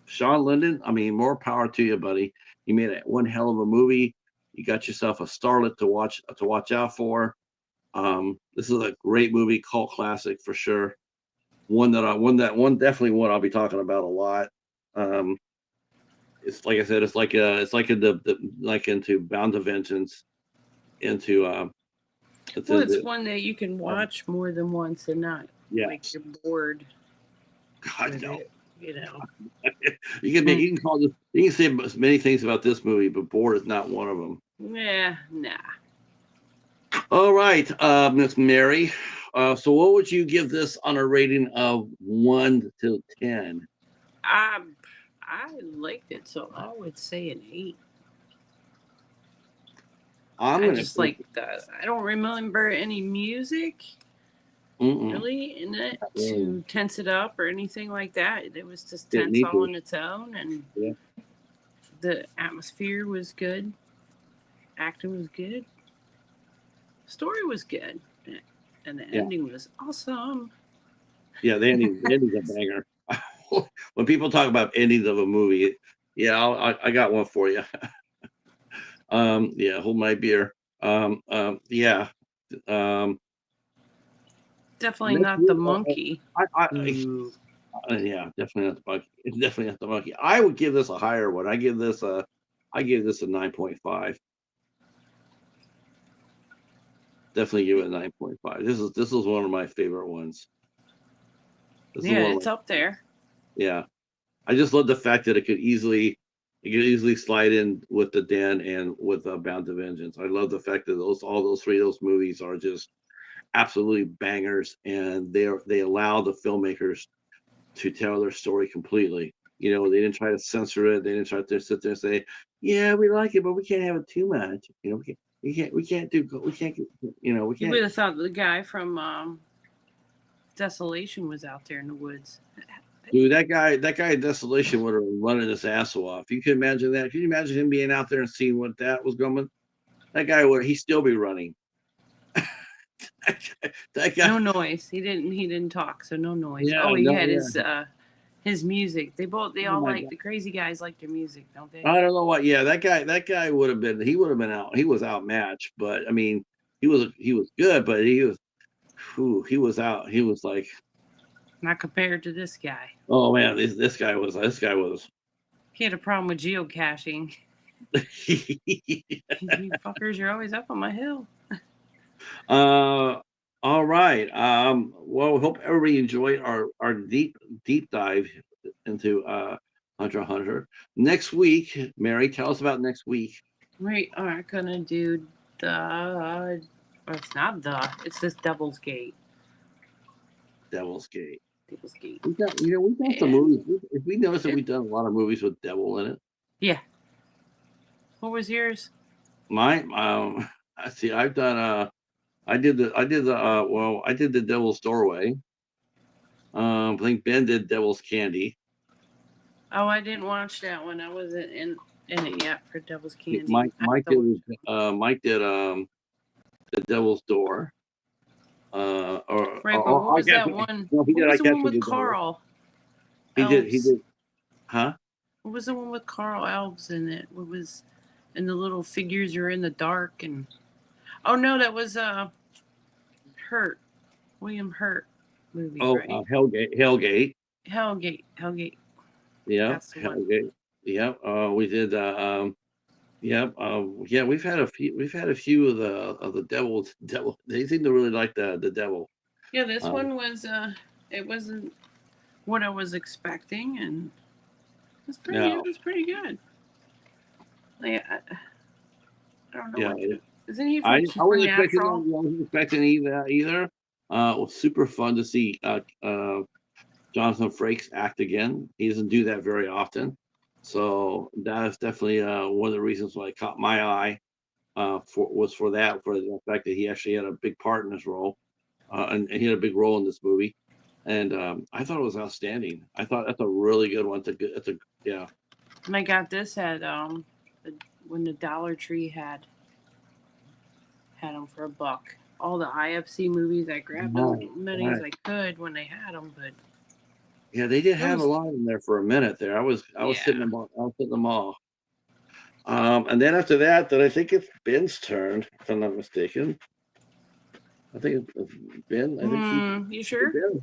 A: Sean Linden, more power to you, buddy. You made one hell of a movie. You got yourself a starlet to watch out for. This is a great movie, cult classic for sure. Definitely one I'll be talking about a lot. It's like I said, it's like into Bound to Vengeance, into
B: it's one that you can watch more than once and not like you're bored.
A: God no.
B: You
A: can say many things about this movie, but bored is not one of them.
B: Yeah, nah.
A: All right, Miss Mary. So what would you give this on a rating of 1 to 10?
B: I liked it, so I would say an 8. I don't remember any music really in it to tense it up or anything like that. It was just tense all on its own, and the atmosphere was good, acting was good, story was good, and the ending was awesome.
A: Yeah, the ending's a banger. When people talk about endings of a movie, I got one for you. Hold my beer.
B: Definitely not the monkey.
A: Definitely not the monkey. It's definitely not the monkey. I would give this a higher one. I give this a 9.5. Definitely give it a 9.5. This is one of my favorite ones.
B: It's up there.
A: Yeah, I just love the fact that it could easily slide in with The Den and with Bound to Vengeance. I love the fact that all those three of those movies are just absolutely bangers, and they allow the filmmakers to tell their story completely. They didn't try to censor it. They didn't try to sit there and say, "Yeah, we like it, but we can't have it too much." We can't. You would
B: have thought the guy from Desolation was out there in the woods.
A: Dude, that guy in Desolation would have been running his ass off. You can imagine that. Can you imagine him being out there and seeing what that was going? That guy would. He'd still be running. that guy.
B: No noise. He didn't talk, so no noise.
A: Yeah,
B: He
A: no,
B: had
A: yeah.
B: his music. They
A: Oh
B: all
A: my
B: like
A: God.
B: the crazy guys like their music, don't they?
A: I don't know what. Yeah, that guy would have been. He would have been out. He was outmatched, but I mean, he was good, but he was. He was out. He was like,
B: Not compared to this guy.
A: oh man, this guy was.
B: He had a problem with geocaching. You fuckers, you're always up on my hill.
A: All right. Well, we hope everybody enjoyed our deep dive into Hunter x Hunter. Next week, Mary, tell us about next week.
B: We are gonna do the. Or it's not the. It's this Devil's Gate.
A: Devil's Gate.
B: Devil's Gate.
A: We've done some movies. We noticed that we've done a lot of movies with devil in it.
B: Yeah. What was yours?
A: Mine, I see. I've done. I did the Devil's Doorway. I think Ben did Devil's Candy.
B: Oh, I didn't watch that one. I wasn't in it yet for Devil's Candy.
A: Mike did the Devil's Door.
B: Right, but what was that one?
A: No, he
B: what
A: did.
B: was
A: I
B: the one
A: guess
B: with Carl?
A: He did.
B: Elves?
A: Huh?
B: What was the one with Carl Elves in it? What was, and the little figures are in the dark and. Oh no, that was Hurt, William Hurt movie.
A: Oh,
B: right?
A: Hellgate.
B: Hellgate.
A: Yeah,
B: That's the one.
A: Hellgate. Yeah. We did. Yeah. Yeah. We've had a few of the devil. They seem to really like the devil.
B: Yeah, this one was. It wasn't what I was expecting, and it was pretty good. Like, I don't know.
A: Yeah.
B: Isn't he
A: I
B: from
A: wasn't expecting either. It was super fun to see Jonathan Frakes act again. He doesn't do that very often, so that's definitely one of the reasons why it caught my eye. For the fact that he actually had a big part in this role, and he had a big role in this movie, and I thought it was outstanding. I thought that's a really good one. Yeah.
B: And I got this at when the Dollar Tree had them for $1. All the IFC movies, I grabbed as many as I could when they had them, but
A: yeah, they did have a lot in there for a minute there. I was hitting them all. And then after that, I think it's Ben's turn, if I'm not mistaken. I think it's Ben. I think
B: you sure?
A: Ben.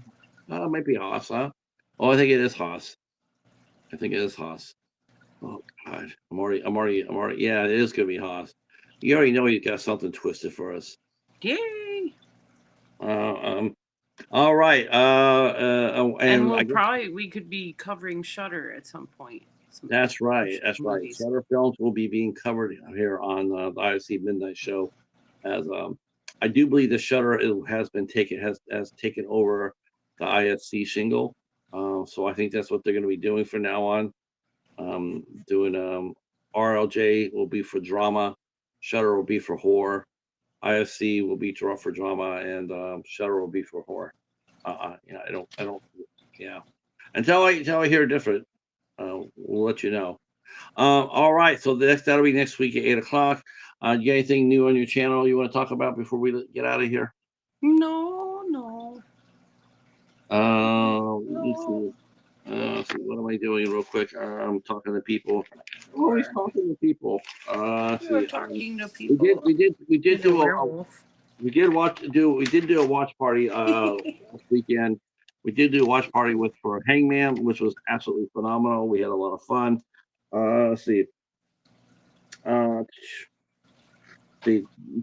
A: Oh, it might be Haas, huh? Oh, I think it is Haas. Oh God, I'm already. Yeah, it is gonna be Haas. You already know he's got something twisted for us.
B: Yay!
A: All right.
B: And we could be covering Shudder at some point.
A: That's right. Shudder films will be being covered here on the IFC Midnight show. As I do believe the Shudder has taken over the IFC shingle. So I think that's what they're going to be doing from now on. Doing RLJ will be for drama, Shudder will be for horror, IFC will be for drama, and Shudder will be for horror. Yeah, I don't. Yeah, until I hear different, we'll let you know. All right, so that'll be next week at 8:00. You got anything new on your channel you want to talk about before we get out of here?
B: No.
A: Let's see. What am I doing real quick? I'm talking to people. I'm always talking to people.
B: You're talking to people.
A: We did do a watch party last weekend. We did do a watch party for Hangman, which was absolutely phenomenal. We had a lot of fun. Let's see.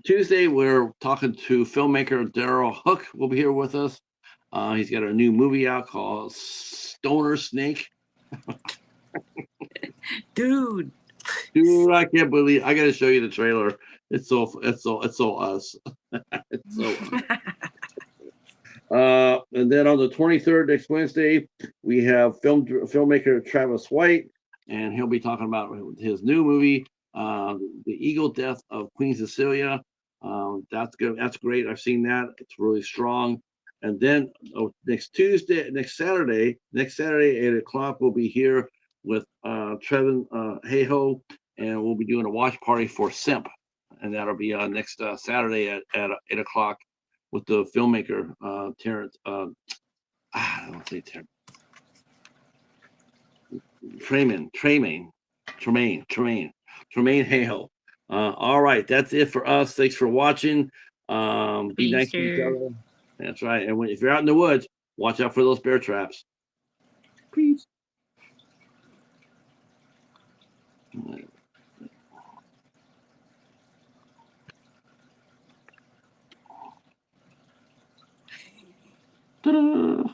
A: Tuesday we're talking to filmmaker Daryl Hook. Will be here with us. He's got a new movie out called Stoner Snake.
B: Dude,
A: I can't believe I got to show you the trailer. It's so us. It's so us. And then on the 23rd, next Wednesday, we have filmmaker Travis White, and he'll be talking about his new movie, The Eagle Death of Queen Cecilia. That's good. That's great. I've seen that. It's really strong. And then next Saturday, 8 o'clock, we'll be here with Trevin Hayho, and we'll be doing a watch party for Simp, and that'll be next Saturday at 8 o'clock with the filmmaker Terrence. I don't say Terrence. Tremaine Hayho. All right, that's it for us. Thanks for watching. Be nice to each other. That's right. And if you're out in the woods, watch out for those bear traps. Peace. Ta-da!